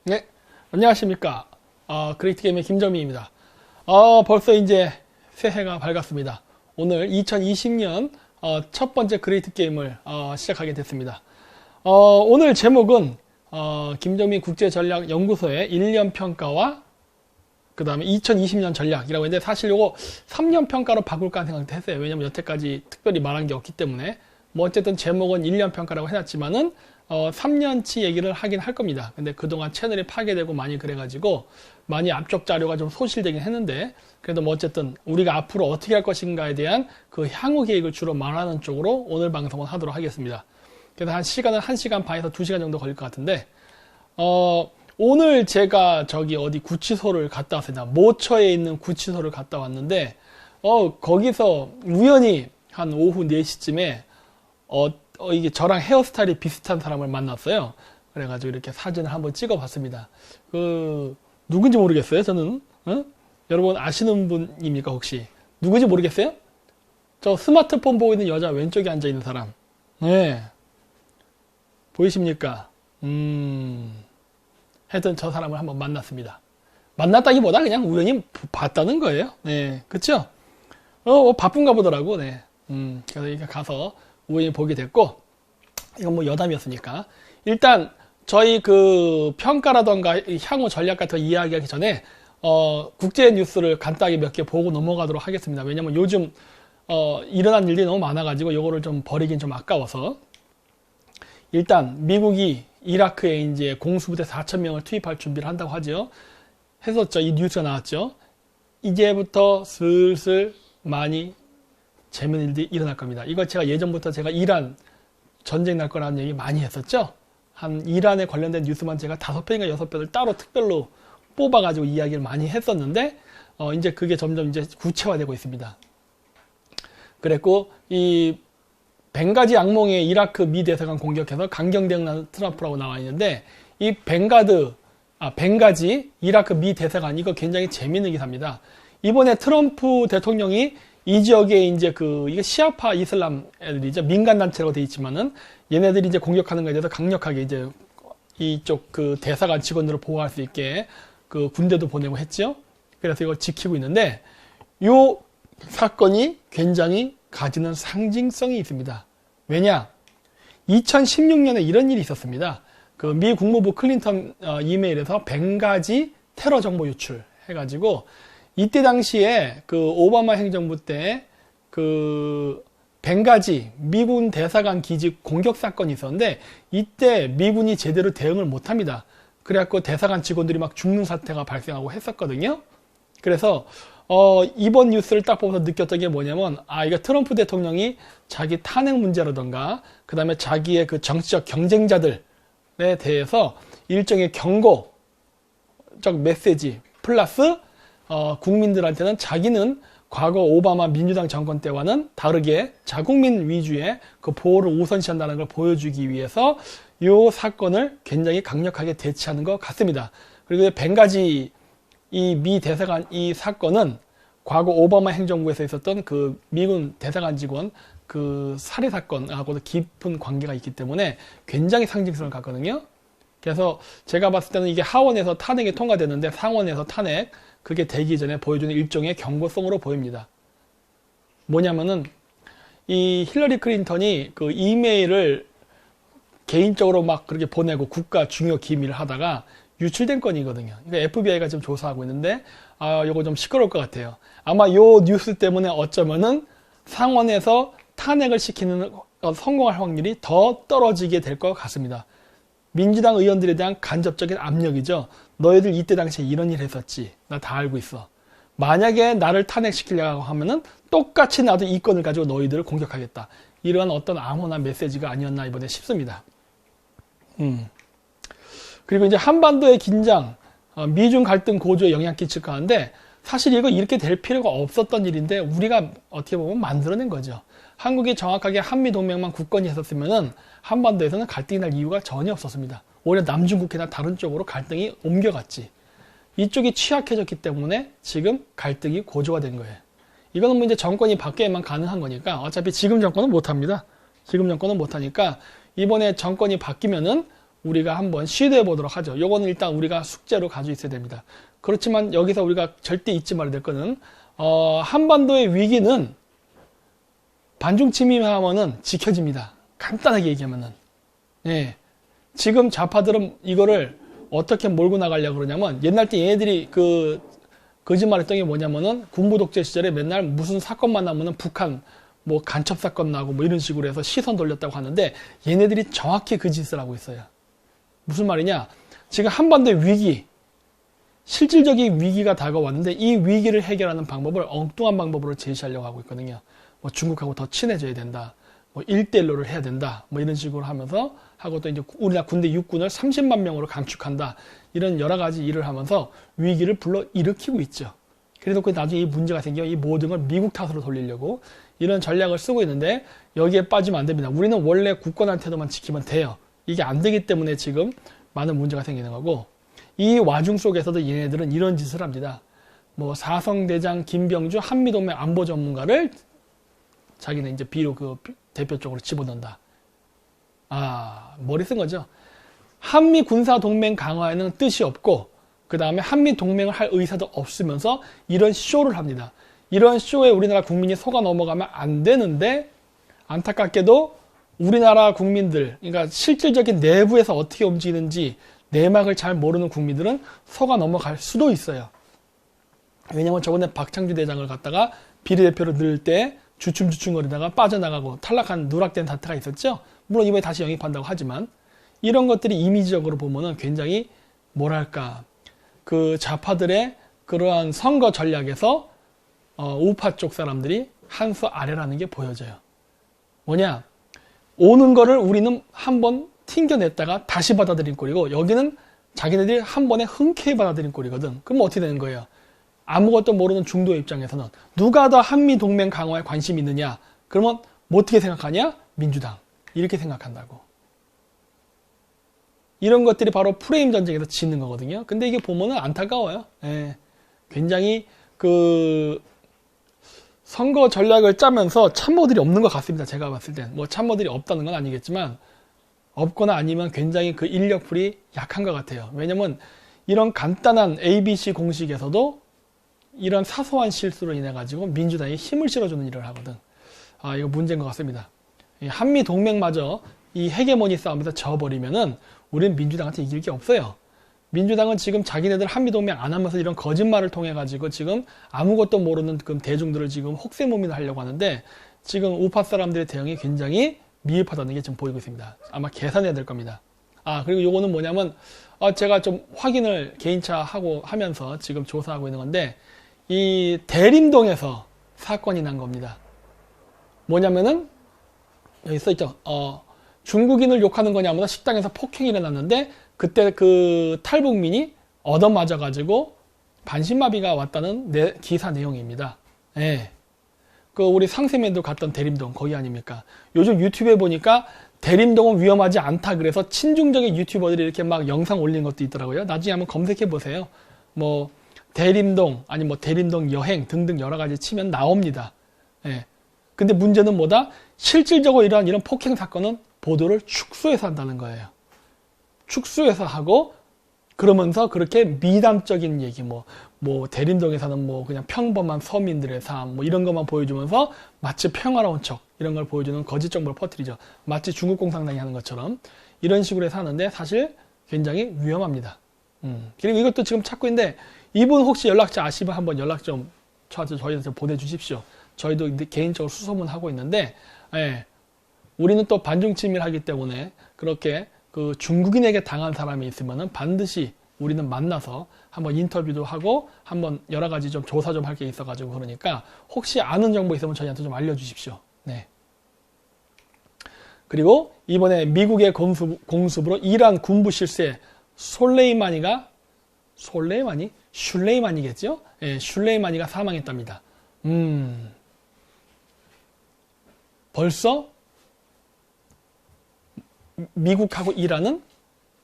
네, 안녕하십니까. 그레이트 게임의 김정민입니다. 벌써 이제 새해가 밝았습니다. 오늘 2020년 첫 번째 그레이트 게임을 시작하게 됐습니다. 오늘 제목은 김정민 국제전략연구소의 1년 평가와 그 다음에 2020년 전략이라고 했는데, 사실 요거 3년 평가로 바꿀까 하는 생각도 했어요. 왜냐면 여태까지 특별히 말한 게 없기 때문에. 뭐 어쨌든 제목은 1년 평가라고 해놨지만은 3년치 얘기를 하긴 할 겁니다. 근데 그동안 채널이 파괴되고 많이 그래가지고 많이 앞쪽 자료가 좀 소실되긴 했는데, 그래도 뭐 어쨌든 우리가 앞으로 어떻게 할 것인가에 대한 그 향후 계획을 주로 말하는 쪽으로 오늘 방송을 하도록 하겠습니다. 그래서 한 시간은 1시간 반에서 2시간 정도 걸릴 것 같은데, 오늘 제가 저기 어디 구치소를 갔다 왔습니다. 모처에 있는 구치소를 갔다 왔는데, 거기서 우연히 한 오후 4시쯤에 이게 저랑 헤어스타일이 비슷한 사람을 만났어요. 그래가지고 이렇게 사진을 한번 찍어봤습니다. 누군지 모르겠어요, 저는. 여러분 아시는 분입니까, 혹시? 누군지 모르겠어요? 저 스마트폰 보고 있는 여자 왼쪽에 앉아있는 사람. 네. 보이십니까? 하여튼 저 사람을 한번 만났습니다. 만났다기보다 그냥 우연히 봤다는 거예요. 네. 그쵸? 바쁜가 보더라고, 네. 그래서 이렇게 가서 우연히 보게 됐고, 이건 뭐 여담이었으니까. 일단, 저희 그 평가라던가 향후 전략 같은 거 이야기하기 전에, 국제 뉴스를 간단하게 몇 개 보고 넘어가도록 하겠습니다. 왜냐면 요즘, 일어난 일들이 너무 많아가지고, 요거를 좀 버리긴 좀 아까워서. 일단, 미국이 이라크에 이제 공수부대 4,000명을 투입할 준비를 한다고 하죠. 했었죠. 이 뉴스가 나왔죠. 이제부터 슬슬 많이 재밌는 일들이 일어날 겁니다. 이거 제가 예전부터 제가 이란 전쟁 날 거라는 얘기 많이 했었죠. 한 이란에 관련된 뉴스만 제가 5편인가 6편을 따로 특별로 뽑아가지고 이야기를 많이 했었는데, 이제 그게 점점 이제 구체화되고 있습니다. 그랬고, 이 벵가지 악몽의 이라크 미 대사관 공격해서 강경 대응하는 트럼프라고 나와 있는데, 이 벵가지 이라크 미 대사관, 이거 굉장히 재밌는 기사입니다. 이번에 트럼프 대통령이 이 지역에 이제 이게 시아파 이슬람 애들이죠. 민간단체라고 돼 있지만은, 얘네들이 이제 공격하는 거에 대해서 강력하게 이제 이쪽 그 대사관 직원들을 보호할 수 있게 그 군대도 보내고 했죠. 그래서 이걸 지키고 있는데, 요 사건이 굉장히 가지는 상징성이 있습니다. 왜냐? 2016년에 이런 일이 있었습니다. 그 미 국무부 클린턴 이메일에서 벵가지 테러 정보 유출 해가지고, 이때 당시에 그 오바마 행정부 때 그 벵가지 미군 대사관 기지 공격 사건이 있었는데, 이때 미군이 제대로 대응을 못합니다. 그래갖고 대사관 직원들이 막 죽는 사태가 발생하고 했었거든요. 그래서 이번 뉴스를 딱 보면서 느꼈던 게 뭐냐면, 이거 트럼프 대통령이 자기 탄핵 문제라던가 그 다음에 자기의 그 정치적 경쟁자들에 대해서 일종의 경고적 메시지 플러스 국민들한테는 자기는 과거 오바마 민주당 정권 때와는 다르게 자국민 위주의 그 보호를 우선시한다는 걸 보여주기 위해서 이 사건을 굉장히 강력하게 대치하는 것 같습니다. 그리고 벵가지 이 미 대사관 이 사건은 과거 오바마 행정부에서 있었던 그 미군 대사관 직원 그 살해 사건하고도 깊은 관계가 있기 때문에 굉장히 상징성을 갖거든요. 그래서 제가 봤을 때는 이게 하원에서 탄핵이 통과됐는데 상원에서 탄핵 그게 되기 전에 보여주는 일종의 경고성으로 보입니다. 뭐냐면은 이 힐러리 클린턴이 그 이메일을 개인적으로 막 그렇게 보내고 국가 중요 기밀을 하다가 유출된 건이거든요. 그러니까 FBI가 지금 조사하고 있는데, 요거 좀 시끄러울 것 같아요. 아마 요 뉴스 때문에 어쩌면은 상원에서 탄핵을 시키는 성공할 확률이 더 떨어지게 될 것 같습니다. 민주당 의원들에 대한 간접적인 압력이죠. 너희들 이때 당시에 이런 일 했었지. 나 다 알고 있어. 만약에 나를 탄핵시키려고 하면은 똑같이 나도 이 건을 가지고 너희들을 공격하겠다. 이러한 어떤 암호나 메시지가 아니었나 이번에 싶습니다. 그리고 이제 한반도의 긴장, 미중 갈등 고조에 영향 끼칠 거 하는데, 사실 이거 이렇게 될 필요가 없었던 일인데 우리가 어떻게 보면 만들어낸 거죠. 한국이 정확하게 한미동맹만 굳건히 했었으면은 한반도에서는 갈등이 날 이유가 전혀 없었습니다. 오히려 남중국해나 다른 쪽으로 갈등이 옮겨갔지. 이쪽이 취약해졌기 때문에 지금 갈등이 고조가 된 거예요. 이거는 뭐 이제 정권이 바뀌어야만 가능한 거니까, 어차피 지금 정권은 못합니다. 지금 정권은 못하니까 이번에 정권이 바뀌면은 우리가 한번 시도해 보도록 하죠. 요거는 일단 우리가 숙제로 가지고 있어야 됩니다. 그렇지만 여기서 우리가 절대 잊지 말아야 될 거는 한반도의 위기는 반중 침입하면은 지켜집니다. 간단하게 얘기하면은. 예. 지금 좌파들은 이거를 어떻게 몰고 나가려고 그러냐면 옛날 때 얘네들이 거짓말 했던 게 뭐냐면은 군부 독재 시절에 맨날 무슨 사건만 나면은 북한 뭐 간첩 사건 나고 뭐 이런 식으로 해서 시선 돌렸다고 하는데 얘네들이 정확히 그 짓을 하고 있어요. 무슨 말이냐? 지금 한반도의 위기, 실질적인 위기가 다가왔는데 이 위기를 해결하는 방법을 엉뚱한 방법으로 제시하려고 하고 있거든요. 뭐 중국하고 더 친해져야 된다. 뭐 1대1로를 해야 된다. 뭐 이런 식으로 하면서 하고 또 이제 우리나라 군대 육군을 30만 명으로 감축한다. 이런 여러 가지 일을 하면서 위기를 불러 일으키고 있죠. 그래서 나중에 이 문제가 생겨 이 모든 걸 미국 탓으로 돌리려고 이런 전략을 쓰고 있는데 여기에 빠지면 안 됩니다. 우리는 원래 국권한테도만 지키면 돼요. 이게 안 되기 때문에 지금 많은 문제가 생기는 거고 이 와중 속에서도 얘네들은 이런 짓을 합니다. 뭐 사성대장 김병주 한미동맹 안보 전문가를 자기는 이제 비로 대표적으로 집어넣는다. 머리 쓴 거죠. 한미 군사 동맹 강화에는 뜻이 없고 그 다음에 한미 동맹을 할 의사도 없으면서 이런 쇼를 합니다. 이런 쇼에 우리나라 국민이 속아 넘어가면 안 되는데 안타깝게도 우리나라 국민들, 그러니까 실질적인 내부에서 어떻게 움직이는지 내막을 잘 모르는 국민들은 속아 넘어갈 수도 있어요. 왜냐면 저번에 박창주 대장을 갖다가 비례대표로 넣을 때 주춤주춤거리다가 빠져나가고 탈락한 누락된 사태가 있었죠. 물론 이번에 다시 영입한다고 하지만 이런 것들이 이미지적으로 보면은 굉장히 뭐랄까 그 좌파들의 그러한 선거 전략에서 우파 쪽 사람들이 한 수 아래라는 게 보여져요. 뭐냐? 오는 거를 우리는 한번 튕겨냈다가 다시 받아들인 꼴이고 여기는 자기네들이 한 번에 흔쾌히 받아들인 꼴이거든. 그럼 어떻게 되는 거예요? 아무것도 모르는 중도 입장에서는 누가 더 한미 동맹 강화에 관심이 있느냐? 그러면 뭐 어떻게 생각하냐? 민주당. 이렇게 생각한다고. 이런 것들이 바로 프레임 전쟁에서 지는 거거든요. 근데 이게 보면은 안타까워요. 예. 굉장히 선거 전략을 짜면서 참모들이 없는 것 같습니다. 제가 봤을 땐. 뭐 참모들이 없다는 건 아니겠지만 없거나 아니면 굉장히 그 인력풀이 약한 것 같아요. 왜냐면 이런 간단한 ABC 공식에서도 이런 사소한 실수로 인해 가지고 민주당에 힘을 실어주는 일을 하거든. 이거 문제인 것 같습니다. 한미 동맹마저 이 헤게모니 싸움에서 져버리면은 우리는 민주당한테 이길 게 없어요. 민주당은 지금 자기네들 한미동맹 안 하면서 이런 거짓말을 통해 가지고 지금 아무것도 모르는 그 대중들을 지금 혹세무민을 하려고 하는데 지금 우파 사람들의 대응이 굉장히 미흡하다는 게 지금 보이고 있습니다. 아마 계산해야 될 겁니다. 그리고 요거는 뭐냐면 제가 좀 확인을 개인차 하면서 지금 조사하고 있는 건데 이 대림동에서 사건이 난 겁니다. 뭐냐면은 여기 써있죠. 중국인을 욕하는 거냐보다 식당에서 폭행이 일어났는데 그때 그 탈북민이 얻어맞아가지고 반신마비가 왔다는 기사 내용입니다. 예. 우리 상세맨도 갔던 대림동 거기 아닙니까? 요즘 유튜브에 보니까 대림동은 위험하지 않다 그래서 친중적인 유튜버들이 이렇게 막 영상 올린 것도 있더라고요. 나중에 한번 검색해 보세요. 뭐 대림동 아니 뭐 대림동 여행 등등 여러 가지 치면 나옵니다. 예. 근데 문제는 뭐다? 실질적으로 이런 폭행 사건은 보도를 축소해서 한다는 거예요. 축소해서 하고 그러면서 그렇게 미담적인 얘기 뭐 대림동에 사는 뭐 그냥 평범한 서민들의 삶 뭐 이런 것만 보여주면서 마치 평화로운 척 이런 걸 보여주는 거짓 정보를 퍼뜨리죠. 마치 중국 공산당이 하는 것처럼 이런 식으로 해서 하는데 사실 굉장히 위험합니다. 그리고 이것도 지금 찾고 있는데 이분 혹시 연락처 아시면 한번 연락 좀 저희한테 보내주십시오. 저희도 개인적으로 수소문하고 있는데 우리는 또 반중침입하기 때문에 그렇게 그 중국인에게 당한 사람이 있으면은 반드시 우리는 만나서 한번 인터뷰도 하고 한번 여러 가지 좀 조사 좀 할 게 있어가지고 그러니까 혹시 아는 정보 있으면 저희한테 좀 알려주십시오. 네. 그리고 이번에 미국의 공습으로 이란 군부 실세 슐레이마니겠죠? 예, 슐레이마니가 사망했답니다. 벌써 미국하고 이란은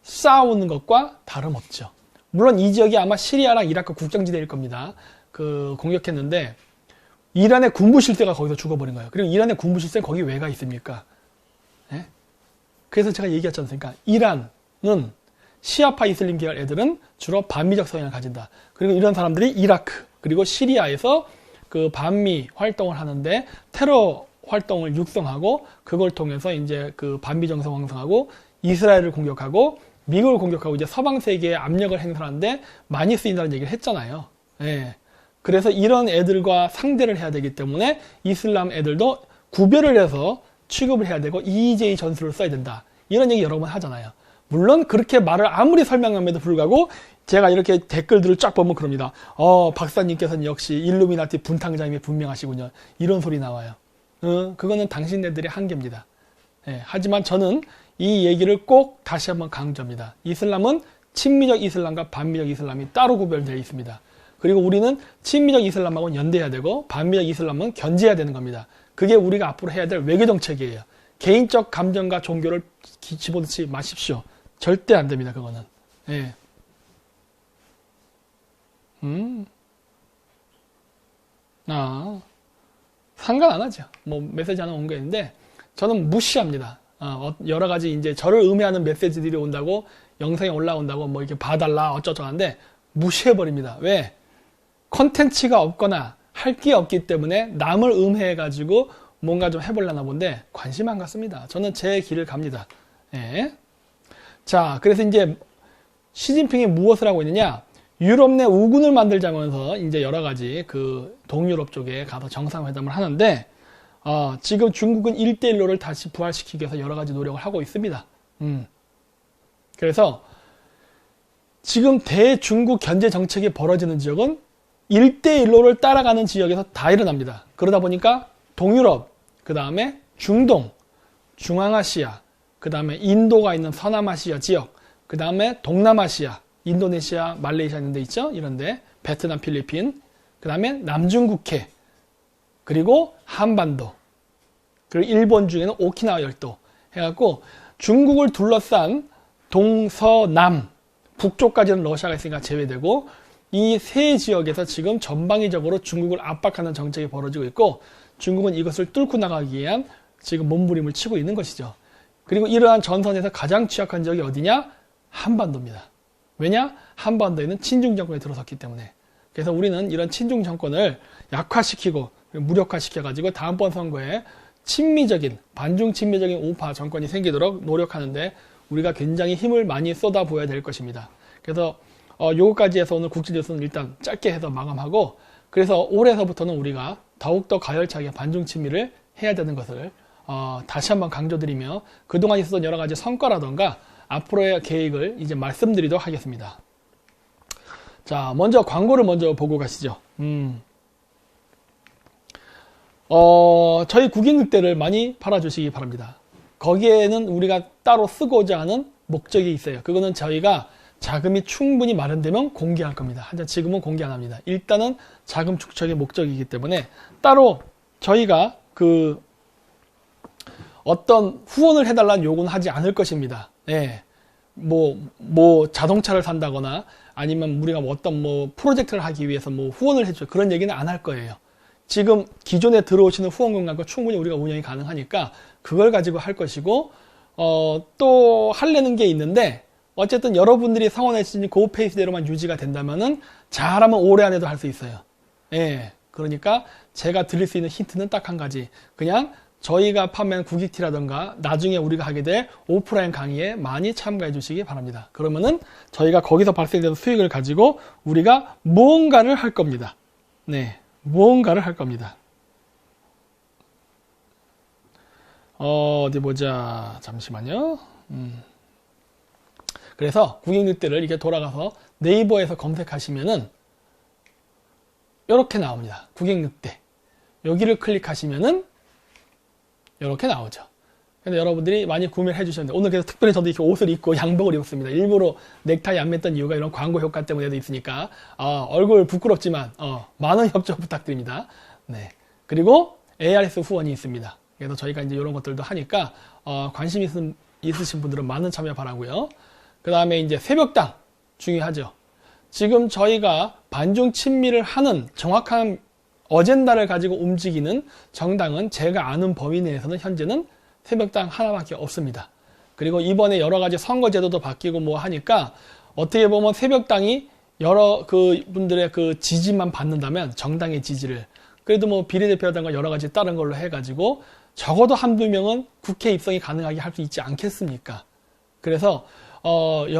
싸우는 것과 다름없죠. 물론 이 지역이 아마 시리아랑 이라크 국경지대일 겁니다. 공격했는데 이란의 군부 실세가 거기서 죽어버린 거예요. 그리고 이란의 군부 실세는 거기 왜 가 있습니까? 예? 그래서 제가 얘기했지 않습니까? 이란, 시아파 이슬람 계열 애들은 주로 반미적 성향을 가진다. 그리고 이런 사람들이 이라크 그리고 시리아에서 그 반미 활동을 하는데 테러 활동을 육성하고 그걸 통해서 이제 그 반미 정성 형성하고 이스라엘을 공격하고 미국을 공격하고 이제 서방 세계에 압력을 행사하는데 많이 쓰인다는 얘기를 했잖아요. 예. 그래서 이런 애들과 상대를 해야 되기 때문에 이슬람 애들도 구별을 해서 취급을 해야 되고 EJ 전술을 써야 된다. 이런 얘기 여러 번 하잖아요. 물론 그렇게 말을 아무리 설명함에도 불구하고 제가 이렇게 댓글들을 쫙 보면 그럽니다. 박사님께서는 역시 일루미나티 분탕자임이 분명하시군요. 이런 소리 나와요. 그거는 당신네들의 한계입니다. 예, 하지만 저는 이 얘기를 꼭 다시 한번 강조합니다. 이슬람은 친미적 이슬람과 반미적 이슬람이 따로 구별되어 있습니다. 그리고 우리는 친미적 이슬람하고는 연대해야 되고 반미적 이슬람은 견제해야 되는 겁니다. 그게 우리가 앞으로 해야 될 외교 정책이에요. 개인적 감정과 종교를 집어넣지 마십시오. 절대 안 됩니다. 그거는. 예. 상관 안 하죠. 뭐 메시지 하나 온 게 있는데 저는 무시합니다. 여러 가지 이제 저를 음해하는 메시지들이 온다고 영상에 올라온다고 뭐 이렇게 봐달라 어쩌고 하는데 무시해버립니다. 왜? 컨텐츠가 없거나 할 게 없기 때문에 남을 음해해가지고 뭔가 좀 해보려나 본데 관심 안 갖습니다. 저는 제 길을 갑니다. 예. 자, 그래서 이제 시진핑이 무엇을 하고 있느냐? 유럽 내 우군을 만들자면서 이제 여러 가지 그 동유럽 쪽에 가서 정상회담을 하는데 지금 중국은 1대1로를 다시 부활시키기 위해서 여러 가지 노력을 하고 있습니다. 그래서 지금 대중국 견제 정책이 벌어지는 지역은 1대1로를 따라가는 지역에서 다 일어납니다. 그러다 보니까 동유럽, 그 다음에 중동, 중앙아시아, 그 다음에 인도가 있는 서남아시아 지역, 그 다음에 동남아시아, 인도네시아, 말레이시아 있는 데 있죠? 이런데 베트남, 필리핀, 그 다음에 남중국해, 그리고 한반도, 그리고 일본 중에는 오키나와 열도 해갖고 중국을 둘러싼 동서남, 북쪽까지는 러시아가 있으니까 제외되고 이 세 지역에서 지금 전방위적으로 중국을 압박하는 정책이 벌어지고 있고 중국은 이것을 뚫고 나가기 위한 지금 몸부림을 치고 있는 것이죠. 그리고 이러한 전선에서 가장 취약한 지역이 어디냐? 한반도입니다. 왜냐? 한반도에는 친중 정권이 들어섰기 때문에. 그래서 우리는 이런 친중 정권을 약화시키고 무력화시켜가지고 다음번 선거에 친미적인, 반중 친미적인 우파 정권이 생기도록 노력하는데 우리가 굉장히 힘을 많이 쏟아부어야 될 것입니다. 그래서 요거까지 해서 오늘 국제뉴스는 일단 짧게 해서 마감하고 그래서 올해서부터는 우리가 더욱더 가열차게 반중 친미를 해야 되는 것을 다시 한번 강조드리며 그동안 있었던 여러 가지 성과라던가 앞으로의 계획을 이제 말씀드리도록 하겠습니다. 자, 먼저 광고를 먼저 보고 가시죠. 저희 국익늑대를 많이 팔아주시기 바랍니다. 거기에는 우리가 따로 쓰고자 하는 목적이 있어요. 그거는 저희가 자금이 충분히 마련되면 공개할 겁니다. 하지만 지금은 공개 안 합니다. 일단은 자금 축적의 목적이기 때문에 따로 저희가 어떤 후원을 해달라는 요구는 하지 않을 것입니다. 예. 뭐 자동차를 산다거나 아니면 우리가 어떤 프로젝트를 하기 위해서 후원을 해줘 그런 얘기는 안 할 거예요. 지금 기존에 들어오시는 후원금과 충분히 우리가 운영이 가능하니까 그걸 가지고 할 것이고 또 하려는 게 있는데 어쨌든 여러분들이 성원해 주신 그 페이스대로만 유지가 된다면은 잘하면 올해 안에도 할 수 있어요. 예. 그러니까 제가 드릴 수 있는 힌트는 딱 한 가지. 그냥 저희가 판매한 국익티라던가 나중에 우리가 하게 될 오프라인 강의에 많이 참가해 주시기 바랍니다. 그러면은 저희가 거기서 발생되는 수익을 가지고 우리가 무언가를 할 겁니다. 네. 무언가를 할 겁니다. 어디 보자. 잠시만요. 그래서 국익늑대를 이렇게 돌아가서 네이버에서 검색하시면은 이렇게 나옵니다. 국익늑대. 여기를 클릭하시면은 이렇게 나오죠. 근데 여러분들이 많이 구매를 해주셨는데 오늘 그래서 특별히 저도 이렇게 옷을 입고 양복을 입었습니다. 일부러 넥타이 안 맸던 이유가 이런 광고 효과 때문에도 있으니까 얼굴 부끄럽지만 많은 협조 부탁드립니다. 네. 그리고 ARS 후원이 있습니다. 그래서 저희가 이제 이런 것들도 하니까 관심 있으신 분들은 많은 참여 바라고요. 그 다음에 이제 새벽당 중요하죠. 지금 저희가 반중 친미를 하는 정확한 어젠다를 가지고 움직이는 정당은 제가 아는 범위 내에서는 현재는 새벽당 하나밖에 없습니다. 그리고 이번에 여러 가지 선거제도도 바뀌고 뭐 하니까 어떻게 보면 새벽당이 여러 그 분들의 그 지지만 받는다면 정당의 지지를 그래도 뭐 비례대표라든가 여러 가지 다른 걸로 해가지고 적어도 한두 명은 국회 입성이 가능하게 할 수 있지 않겠습니까? 그래서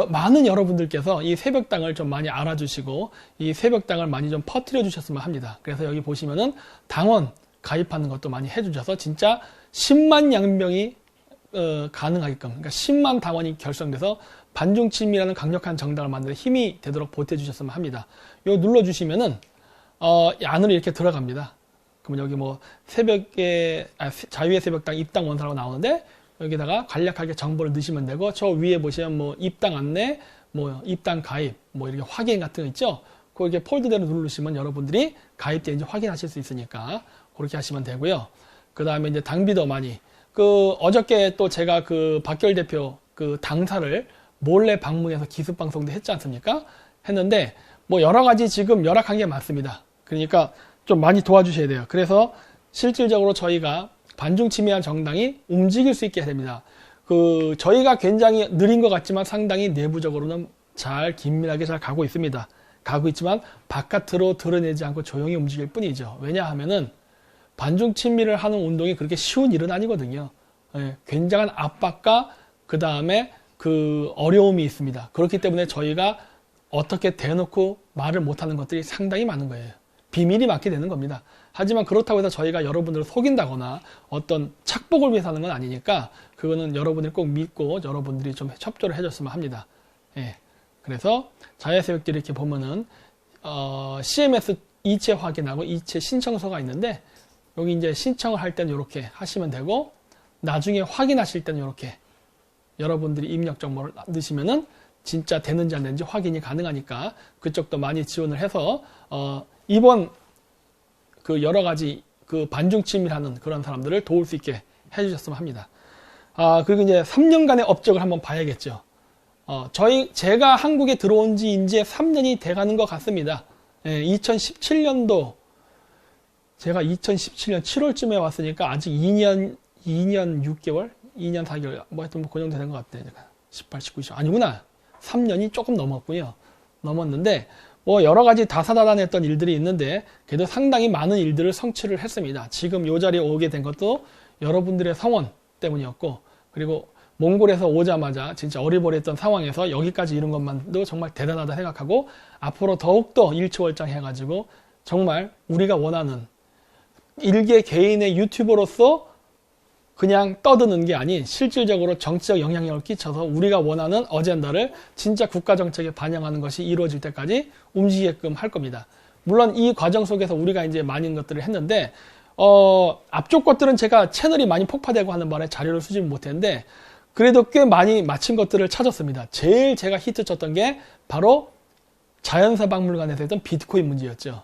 많은 여러분들께서 이 새벽당을 좀 많이 알아주시고 이 새벽당을 많이 좀 퍼뜨려 주셨으면 합니다. 그래서 여기 보시면은 당원 가입하는 것도 많이 해주셔서 진짜 10만 양명이 가능하게끔 그러니까 10만 당원이 결성돼서 반중친미라는 강력한 정당을 만드는 힘이 되도록 보태주셨으면 합니다. 이거 눌러주시면은 안으로 이렇게 들어갑니다. 그러면 여기 뭐 자유의 새벽당 입당 원서라고 나오는데 여기다가 간략하게 정보를 넣으시면 되고 저 위에 보시면 뭐 입당 안내, 뭐 입당 가입, 뭐 이렇게 확인 같은 거 있죠. 그렇게 폴더대로 누르시면 여러분들이 가입되는지 확인하실 수 있으니까 그렇게 하시면 되고요. 그 다음에 이제 당비도 많이 어저께 또 제가 그 박결 대표 그 당사를 몰래 방문해서 기습 방송도 했지 않습니까? 했는데 뭐 여러 가지 지금 열악한 게 많습니다. 그러니까 좀 많이 도와주셔야 돼요. 그래서 실질적으로 저희가 반중침미한 정당이 움직일 수 있게 해야 됩니다. 저희가 굉장히 느린 것 같지만 상당히 내부적으로는 잘 긴밀하게 잘 가고 있습니다. 가고 있지만 바깥으로 드러내지 않고 조용히 움직일 뿐이죠. 왜냐하면은 반중친미를 하는 운동이 그렇게 쉬운 일은 아니거든요. 예, 굉장한 압박과 그 다음에 그 어려움이 있습니다. 그렇기 때문에 저희가 어떻게 대놓고 말을 못하는 것들이 상당히 많은 거예요. 비밀이 많게 되는 겁니다. 하지만 그렇다고 해서 저희가 여러분들을 속인다거나 어떤 착복을 위해서 하는 건 아니니까 그거는 여러분들이 꼭 믿고 여러분들이 좀 협조를 해줬으면 합니다. 예. 그래서 자유새벽들이 이렇게 보면은 CMS 이체 확인하고 이체 신청서가 있는데 여기 이제 신청을 할 때는 이렇게 하시면 되고 나중에 확인하실 때는 이렇게 여러분들이 입력 정보를 넣으시면은 진짜 되는지 안 되는지 확인이 가능하니까 그쪽도 많이 지원을 해서 이번 그 여러 가지 그 반중침미하는 그런 사람들을 도울 수 있게 해주셨으면 합니다. 그리고 이제 3년간의 업적을 한번 봐야겠죠. 제가 한국에 들어온 지 이제 3년이 돼가는 것 같습니다. 2017년도 제가 2017년 7월쯤에 왔으니까 아직 2년 6개월? 2년 4개월 뭐 하여튼 그 정도 된 것 같아요. 18, 19, 20 아니구나. 3년이 조금 넘었고요. 넘었는데 뭐 여러 가지 다사다난했던 일들이 있는데 그래도 상당히 많은 일들을 성취를 했습니다. 지금 이 자리에 오게 된 것도 여러분들의 성원 때문이었고 그리고 몽골에서 오자마자 진짜 어리버리했던 상황에서 여기까지 이룬 것만도 정말 대단하다 생각하고 앞으로 더욱더 일취월장해가지고 정말 우리가 원하는 일개 개인의 유튜버로서 그냥 떠드는 게 아닌 실질적으로 정치적 영향력을 끼쳐서 우리가 원하는 어젠다를 진짜 국가정책에 반영하는 것이 이루어질 때까지 움직이게끔 할 겁니다. 물론 이 과정 속에서 우리가 이제 많은 것들을 했는데 앞쪽 것들은 제가 채널이 많이 폭파되고 하는 바람에 자료를 수집 못했는데 그래도 꽤 많이 마친 것들을 찾았습니다. 제일 제가 히트 쳤던 게 바로 자연사 박물관에서 했던 비트코인 문제였죠.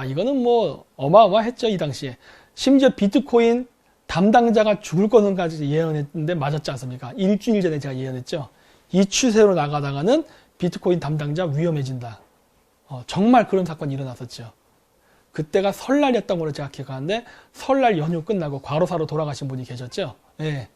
이거는 뭐 어마어마했죠. 이 당시에. 심지어 비트코인 담당자가 죽을 것은까지 예언했는데 맞았지 않습니까? 일주일 전에 제가 예언했죠. 이 추세로 나가다가는 비트코인 담당자 위험해진다. 정말 그런 사건이 일어났었죠. 그때가 설날이었던 걸로 제가 기억하는데 설날 연휴 끝나고 과로사로 돌아가신 분이 계셨죠. 예.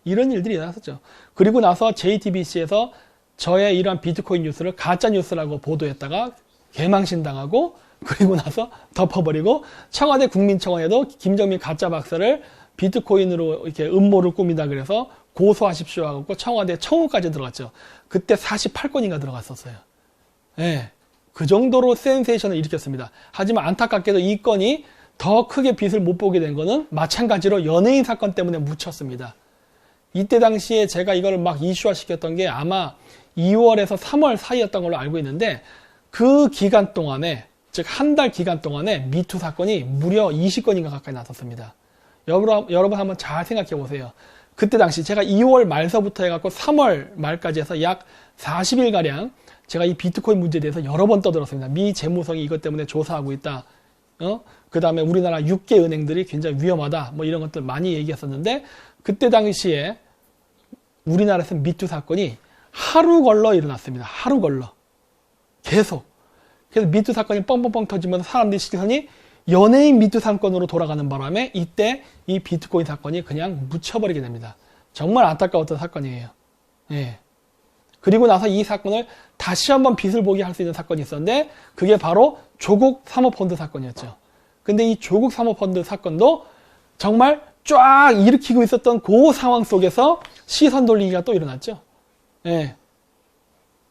이런 일들이 일어났었죠. 그리고 나서 JTBC에서 저의 이러한 비트코인 뉴스를 가짜 뉴스라고 보도했다가 개망신당하고 그리고 나서 덮어버리고 청와대 국민청원에도 김정민 가짜 박사를 비트코인으로 이렇게 음모를 꾸미다 그래서 고소하십시오 하고 청와대 청구까지 들어갔죠. 그때 48건인가 들어갔었어요. 예. 그 정도로 센세이션을 일으켰습니다. 하지만 안타깝게도 이 건이 더 크게 빛을 못 보게 된 거는 마찬가지로 연예인 사건 때문에 묻혔습니다. 이때 당시에 제가 이걸 막 이슈화 시켰던 게 아마 2월에서 3월 사이였던 걸로 알고 있는데 그 기간 동안에 즉 한 달 기간 동안에 미투 사건이 무려 20건인가 가까이 났었습니다. 여러분 한번 잘 생각해 보세요. 그때 당시 제가 2월 말서부터 해갖고 3월 말까지 해서 약 40일가량 제가 이 비트코인 문제에 대해서 여러 번 떠들었습니다. 미 재무성이 이것 때문에 조사하고 있다. 그 다음에 우리나라 6개 은행들이 굉장히 위험하다. 뭐 이런 것들 많이 얘기했었는데 그때 당시에 우리나라에서 미투 사건이 하루 걸러 일어났습니다. 하루 걸러. 계속. 그래서 미투 사건이 뻥뻥뻥 터지면서 사람들의 시선이 연예인 미투 사건으로 돌아가는 바람에 이때 이 비트코인 사건이 그냥 묻혀버리게 됩니다. 정말 안타까웠던 사건이에요. 예. 그리고 나서 이 사건을 다시 한번 빛을 보게 할 수 있는 사건이 있었는데 그게 바로 조국 사모펀드 사건이었죠. 근데 이 조국 사모펀드 사건도 정말 쫙 일으키고 있었던 그 상황 속에서 시선 돌리기가 또 일어났죠. 예.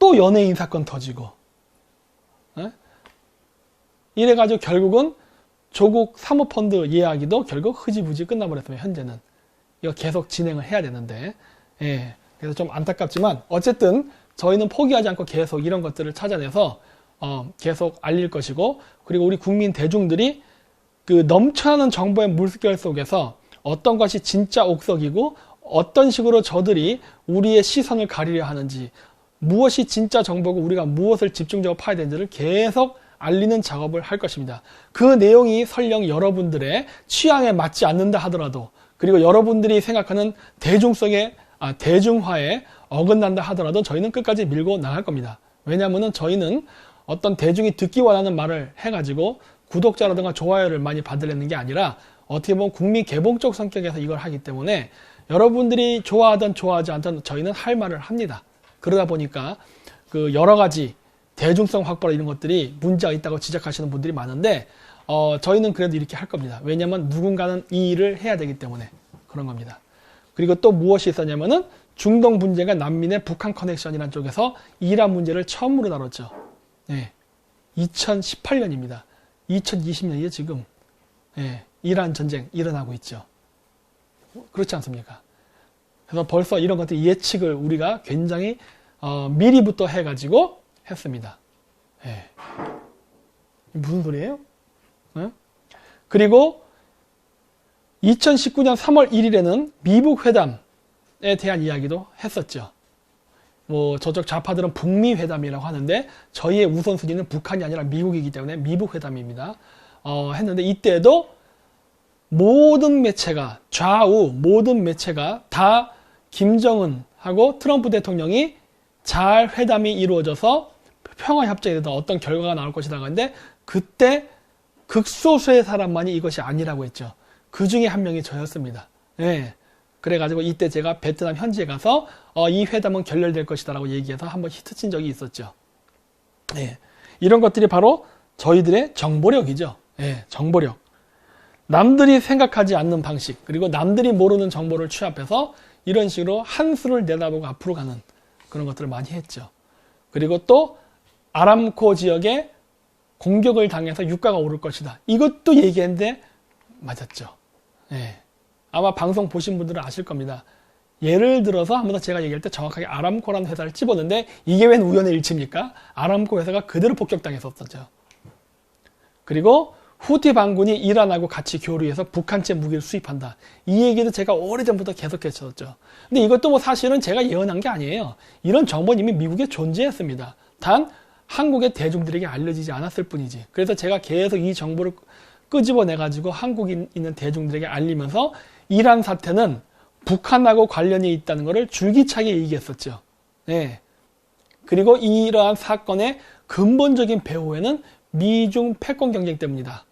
또 연예인 사건 터지고. 예? 이래가지고 결국은 조국 사모펀드 이야기도 결국 흐지부지 끝나버렸으면 현재는. 이거 계속 진행을 해야 되는데. 예. 그래서 좀 안타깝지만 어쨌든 저희는 포기하지 않고 계속 이런 것들을 찾아내서 계속 알릴 것이고 그리고 우리 국민 대중들이 그 넘쳐나는 정보의 물결 속에서 어떤 것이 진짜 옥석이고 어떤 식으로 저들이 우리의 시선을 가리려 하는지 무엇이 진짜 정보고 우리가 무엇을 집중적으로 파야 되는지를 계속 알리는 작업을 할 것입니다. 그 내용이 설령 여러분들의 취향에 맞지 않는다 하더라도 그리고 여러분들이 생각하는 대중화에 어긋난다 하더라도 저희는 끝까지 밀고 나갈 겁니다. 왜냐하면 저희는 어떤 대중이 듣기 원하는 말을 해가지고 구독자라든가 좋아요를 많이 받으려는 게 아니라 어떻게 보면 국민 개봉적 성격에서 이걸 하기 때문에 여러분들이 좋아하든 좋아하지 않든 저희는 할 말을 합니다. 그러다 보니까 그 여러 가지 대중성 확보나 이런 것들이 문제가 있다고 지적하시는 분들이 많은데 저희는 그래도 이렇게 할 겁니다. 왜냐하면 누군가는 이 일을 해야 되기 때문에 그런 겁니다. 그리고 또 무엇이 있었냐면은 중동 분쟁과 난민의 북한 커넥션이라는 쪽에서 이란 문제를 처음으로 다뤘죠. 네. 2018년입니다. 2020년이에요, 지금. 네. 이란 전쟁 일어나고 있죠. 그렇지 않습니까? 그래서 벌써 이런 것들 예측을 우리가 굉장히 미리부터 해가지고 했습니다. 네. 무슨 소리예요? 네? 그리고 2019년 3월 1일에는 미북 회담에 대한 이야기도 했었죠. 뭐 저쪽 좌파들은 북미 회담이라고 하는데 저희의 우선순위는 북한이 아니라 미국이기 때문에 미북 회담입니다. 했는데 이때도 모든 매체가 좌우 모든 매체가 다 김정은하고 트럼프 대통령이 잘 회담이 이루어져서 평화협정에 대한 어떤 결과가 나올 것이다 하는데 그때 극소수의 사람만이 이것이 아니라고 했죠. 그 중에 한 명이 저였습니다. 예. 그래가지고 이때 제가 베트남 현지에 가서 이 회담은 결렬될 것이다 라고 얘기해서 한번 히트친 적이 있었죠. 예. 이런 것들이 바로 저희들의 정보력이죠. 예. 정보력. 남들이 생각하지 않는 방식 그리고 남들이 모르는 정보를 취합해서 이런 식으로 한 수를 내다보고 앞으로 가는 그런 것들을 많이 했죠. 그리고 또 아람코 지역에 공격을 당해서 유가가 오를 것이다. 이것도 얘기했는데 맞았죠. 예. 아마 방송 보신 분들은 아실 겁니다. 예를 들어서 한 번 더 제가 얘기할 때 정확하게 아람코라는 회사를 집었는데 이게 웬 우연의 일치입니까? 아람코 회사가 그대로 폭격당했었죠. 그리고 후티 반군이 이란하고 같이 교류해서 북한제 무기를 수입한다. 이 얘기도 제가 오래전부터 계속했었죠. 근데 이것도 뭐 사실은 제가 예언한 게 아니에요. 이런 정보는 이미 미국에 존재했습니다. 단 한국의 대중들에게 알려지지 않았을 뿐이지. 그래서 제가 계속 이 정보를 끄집어내가지고 한국에 있는 대중들에게 알리면서 이란 사태는 북한하고 관련이 있다는 것을 줄기차게 얘기했었죠. 네. 그리고 이러한 사건의 근본적인 배후에는 미중 패권 경쟁 때문이다.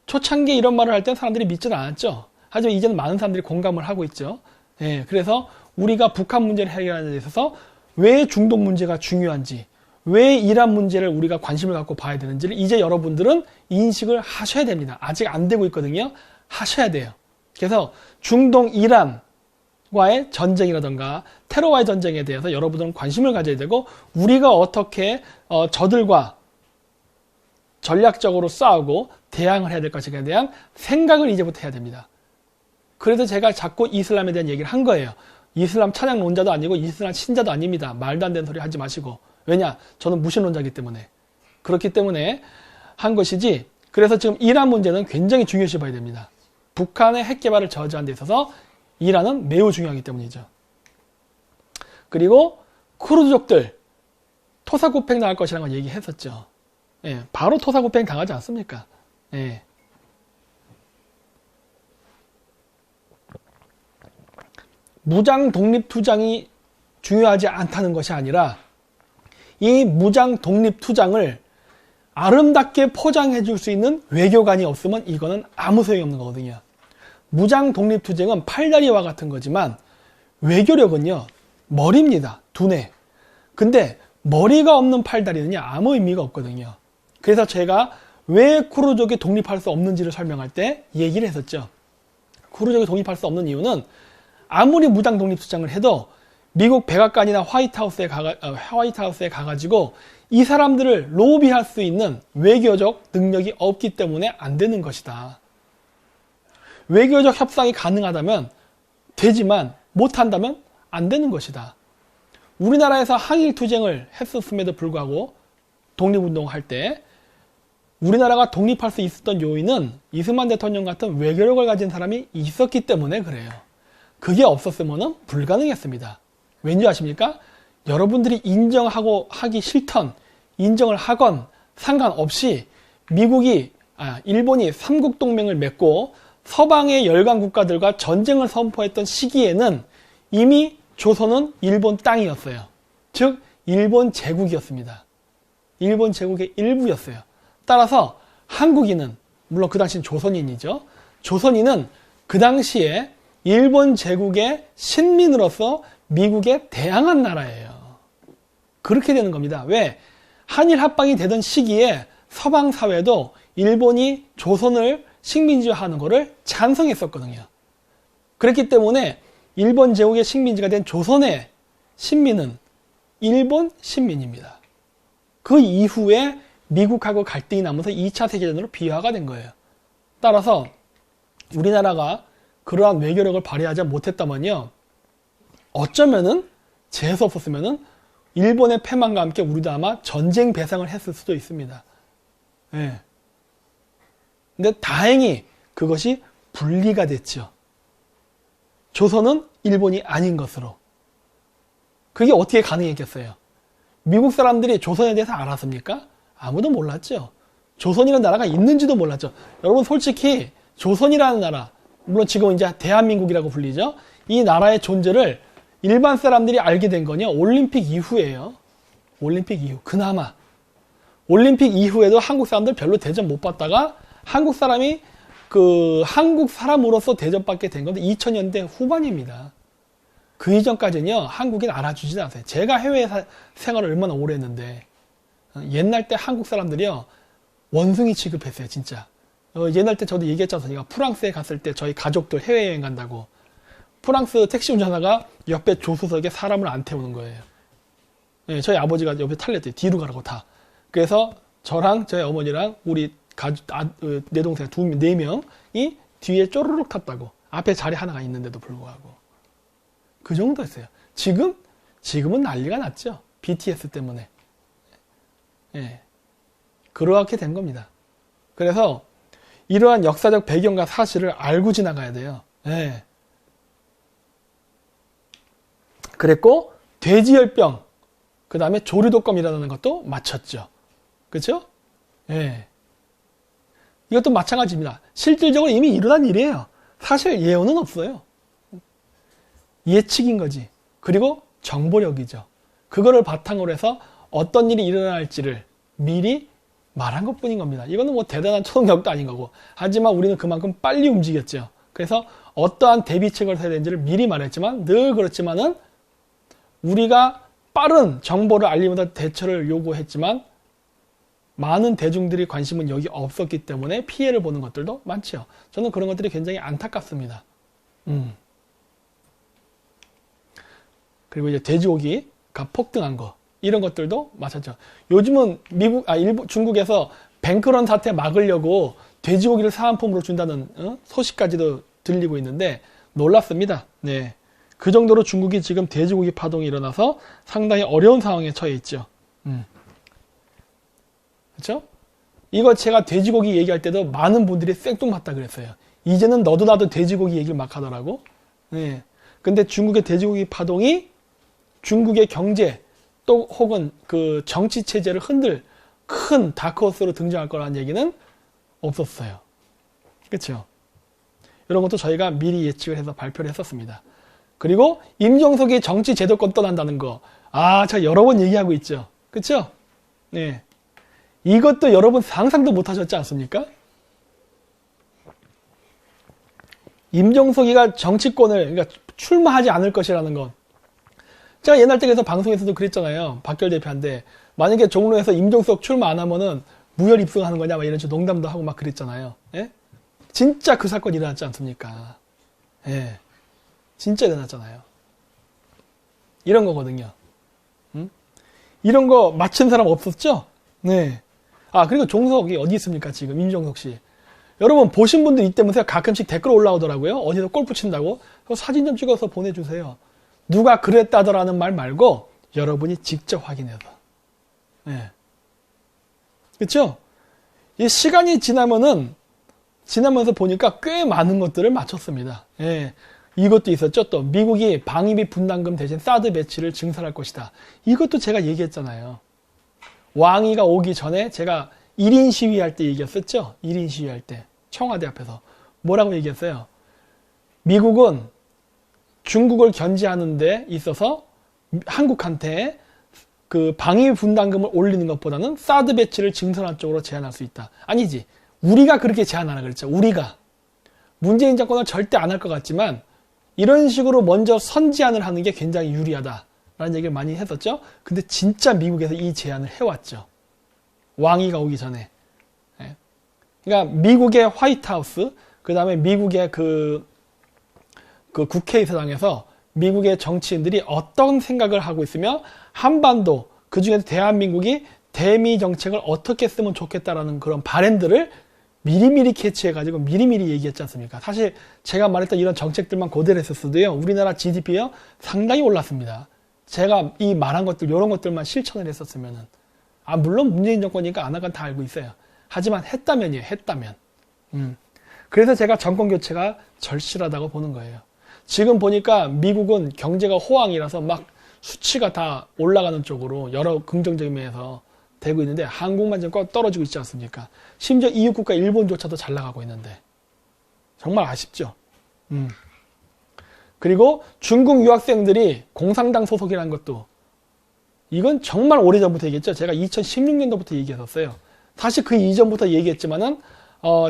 초창기에 이런 말을 할 땐 사람들이 믿지는 않았죠. 하지만 이제는 많은 사람들이 공감을 하고 있죠. 네. 그래서 우리가 북한 문제를 해결하는 데 있어서 왜 중동 문제가 중요한지 왜 이란 문제를 우리가 관심을 갖고 봐야 되는지를 이제 여러분들은 인식을 하셔야 됩니다. 아직 안 되고 있거든요. 하셔야 돼요. 그래서 중동 이란과의 전쟁이라든가 테러와의 전쟁에 대해서 여러분들은 관심을 가져야 되고 우리가 어떻게 저들과 전략적으로 싸우고 대항을 해야 될 것인가에 대한 생각을 이제부터 해야 됩니다. 그래서 제가 자꾸 이슬람에 대한 얘기를 한 거예요. 이슬람 찬양론자도 아니고 이슬람 신자도 아닙니다. 말도 안 되는 소리 하지 마시고. 왜냐? 저는 무신론자이기 때문에. 그렇기 때문에 한 것이지. 그래서 지금 이란 문제는 굉장히 중요시 봐야 됩니다. 북한의 핵 개발을 저지하는 데 있어서 이란은 매우 중요하기 때문이죠. 그리고 쿠르드족들 토사구팽 당할 것이라는 걸 얘기했었죠. 예, 바로 토사구팽 당하지 않습니까? 예. 무장 독립 투쟁이 중요하지 않다는 것이 아니라 이 무장 독립 투쟁을 아름답게 포장해 줄 수 있는 외교관이 없으면 이거는 아무 소용이 없는 거거든요. 무장 독립 투쟁은 팔다리와 같은 거지만 외교력은요, 머리입니다. 두뇌. 근데 머리가 없는 팔다리는요, 아무 의미가 없거든요. 그래서 제가 왜 쿠르족이 독립할 수 없는지를 설명할 때 얘기를 했었죠. 쿠르족이 독립할 수 없는 이유는 아무리 무장 독립 주장을 해도 미국 백악관이나 화이트하우스에 가가지고 이 사람들을 로비할 수 있는 외교적 능력이 없기 때문에 안 되는 것이다. 외교적 협상이 가능하다면 되지만 못한다면 안 되는 것이다. 우리나라에서 항일투쟁을 했었음에도 불구하고 독립운동할 때 우리나라가 독립할 수 있었던 요인은 이승만 대통령 같은 외교력을 가진 사람이 있었기 때문에 그래요. 그게 없었으면 불가능했습니다. 왠지 아십니까? 여러분들이 인정하고 하기 싫던 인정을 하건 상관없이 일본이 삼국동맹을 맺고 서방의 열강 국가들과 전쟁을 선포했던 시기에는 이미 조선은 일본 땅이었어요. 즉 일본 제국이었습니다. 일본 제국의 일부였어요. 따라서 한국인은, 물론 그 당시는 조선인이죠. 조선인은 그 당시에 일본 제국의 신민으로서 미국에 대항한 나라예요. 그렇게 되는 겁니다. 왜? 한일 합방이 되던 시기에 서방 사회도 일본이 조선을 식민지화하는 것을 찬성했었거든요. 그렇기 때문에 일본 제국의 식민지가 된 조선의 신민은 일본 신민입니다. 그 이후에 미국하고 갈등이 나면서 2차 세계대전으로 비화가 된 거예요. 따라서 우리나라가 그러한 외교력을 발휘하지 못했다면요, 어쩌면은 재수 없었으면은 일본의 패망과 함께 우리도 아마 전쟁 배상을 했을 수도 있습니다. 예. 근데 다행히 그것이 분리가 됐죠. 조선은 일본이 아닌 것으로. 그게 어떻게 가능했겠어요? 미국 사람들이 조선에 대해서 알았습니까? 아무도 몰랐죠. 조선이라는 나라가 있는지도 몰랐죠. 여러분 솔직히 조선이라는 나라, 물론 지금 이제 대한민국이라고 불리죠. 이 나라의 존재를 일반 사람들이 알게 된 건요, 올림픽 이후예요. 올림픽 이후. 그나마 올림픽 이후에도 한국 사람들 별로 대접 못 받다가 한국 사람이 한국 사람으로서 대접받게 된 건데 2000년대 후반입니다. 그 이전까지는요, 한국인 알아주지 않았어요. 제가 해외 생활을 얼마나 오래 했는데, 옛날 때 한국 사람들이요, 원숭이 취급했어요, 진짜. 옛날 때 저도 얘기했지 않습니까? 프랑스에 갔을 때 저희 가족들 해외여행 간다고. 프랑스 택시 운전사가 옆에 조수석에 사람을 안 태우는 거예요. 네, 저희 아버지가 옆에 탈랬대요. 뒤로 가라고 다. 그래서 저랑 저희 어머니랑 우리 내 동생 네 명이 뒤에 쪼르륵 탔다고. 앞에 자리 하나가 있는데도 불구하고. 그 정도였어요. 지금은 난리가 났죠. BTS 때문에. 예. 그렇게 된 겁니다. 그래서 이러한 역사적 배경과 사실을 알고 지나가야 돼요. 예. 그랬고 돼지열병, 그 다음에 조류독감이라는 것도 맞췄죠. 그렇죠? 예. 이것도 마찬가지입니다. 실질적으로 이미 일어난 일이에요. 사실 예언은 없어요. 예측인 거지. 그리고 정보력이죠. 그거를 바탕으로 해서 어떤 일이 일어날지를 미리 말한 것뿐인 겁니다. 이거는 뭐 대단한 초능력도 아닌 거고. 하지만 우리는 그만큼 빨리 움직였죠. 그래서 어떠한 대비책을 해야 되는지를 미리 말했지만, 늘 그렇지만은 우리가 빠른 정보를 알리면서 대처를 요구했지만 많은 대중들이 관심은 여기 없었기 때문에 피해를 보는 것들도 많죠. 저는 그런 것들이 굉장히 안타깝습니다. 그리고 이제 돼지고기가 폭등한 거, 이런 것들도 마찬가지죠. 요즘은 중국에서 뱅크런 사태 막으려고 돼지고기를 사은품으로 준다는 소식까지도 들리고 있는데 놀랍습니다. 네. 그 정도로 중국이 지금 돼지고기 파동이 일어나서 상당히 어려운 상황에 처해 있죠. 그렇죠? 이거 제가 돼지고기 얘기할 때도 많은 분들이 생뚱맞다 그랬어요. 이제는 너도 나도 돼지고기 얘기를 막 하더라고. 네. 근데 중국의 돼지고기 파동이 중국의 경제 또 혹은 그 정치 체제를 흔들 큰 다크호스로 등장할 거라는 얘기는 없었어요. 그렇죠? 이런 것도 저희가 미리 예측을 해서 발표를 했었습니다. 그리고 임종석이 정치 제도권 떠난다는 거, 제가 여러 번 얘기하고 있죠. 그렇죠? 네. 이것도 여러분 상상도 못 하셨지 않습니까? 임종석이가 정치권을, 그러니까 출마하지 않을 것이라는 것. 제가 옛날 때에서 방송에서도 그랬잖아요. 박결 대표한테 만약에 종로에서 임종석 출마 안 하면은 무혈 입성하는 거냐 막 이런 식으로 농담도 하고 막 그랬잖아요. 예? 진짜 그 사건 일어났지 않습니까? 예. 진짜 일어났잖아요. 이런 거거든요. 이런 거 맞힌 사람 없었죠? 네. 아, 그리고 종석이 어디 있습니까, 지금, 임종석 씨. 여러분, 보신 분들 있다면서요? 가끔씩 댓글 올라오더라고요. 어디서 골프 친다고? 사진 좀 찍어서 보내주세요. 누가 그랬다더라는 말 말고, 여러분이 직접 확인해서. 네. 그쵸? 이 시간이 지나면서 보니까 꽤 많은 것들을 맞췄습니다. 예. 이것도 있었죠. 또 미국이 방위비 분담금 대신 사드 배치를 증설할 것이다. 이것도 제가 얘기했잖아요. 왕위가 오기 전에 제가 1인 시위할 때 얘기했었죠. 1인 시위할 때 청와대 앞에서 뭐라고 얘기했어요. 미국은 중국을 견제하는 데 있어서 한국한테 그 방위비 분담금을 올리는 것보다는 사드 배치를 증설한 쪽으로 제안할 수 있다. 아니지. 우리가 그렇게 제안하라 그랬죠. 우리가. 문재인 정권은 절대 안 할 것 같지만 이런 식으로 먼저 선제안을 하는 게 굉장히 유리하다라는 얘기를 많이 했었죠. 근데 진짜 미국에서 이 제안을 해왔죠. 왕위가 오기 전에. 그러니까 미국의 화이트하우스, 그 다음에 미국의 그 국회의사당에서 미국의 정치인들이 어떤 생각을 하고 있으며 한반도, 그 중에서 대한민국이 대미 정책을 어떻게 쓰면 좋겠다라는 그런 바램들을 미리미리 캐치해가지고 미리미리 얘기했지 않습니까? 사실 제가 말했던 이런 정책들만 그대로 했었어도요. 우리나라 GDP요 상당히 올랐습니다. 제가 이 말한 것들, 이런 것들만 실천을 했었으면은. 아, 물론 문재인 정권이니까 안 한 건 다 알고 있어요. 하지만 했다면이에요. 했다면. 그래서 제가 정권 교체가 절실하다고 보는 거예요. 지금 보니까 미국은 경제가 호황이라서 막 수치가 다 올라가는 쪽으로 여러 긍정적인 면에서 되고 있는데 한국만 지금 떨어지고 있지 않습니까? 심지어 이웃 국가 일본조차도 잘 나가고 있는데 정말 아쉽죠. 그리고 중국 유학생들이 공산당 소속이라는 것도 이건 정말 오래전부터 얘기했죠. 제가 2016년도부터 얘기했었어요. 사실 그 이전부터 얘기했지만은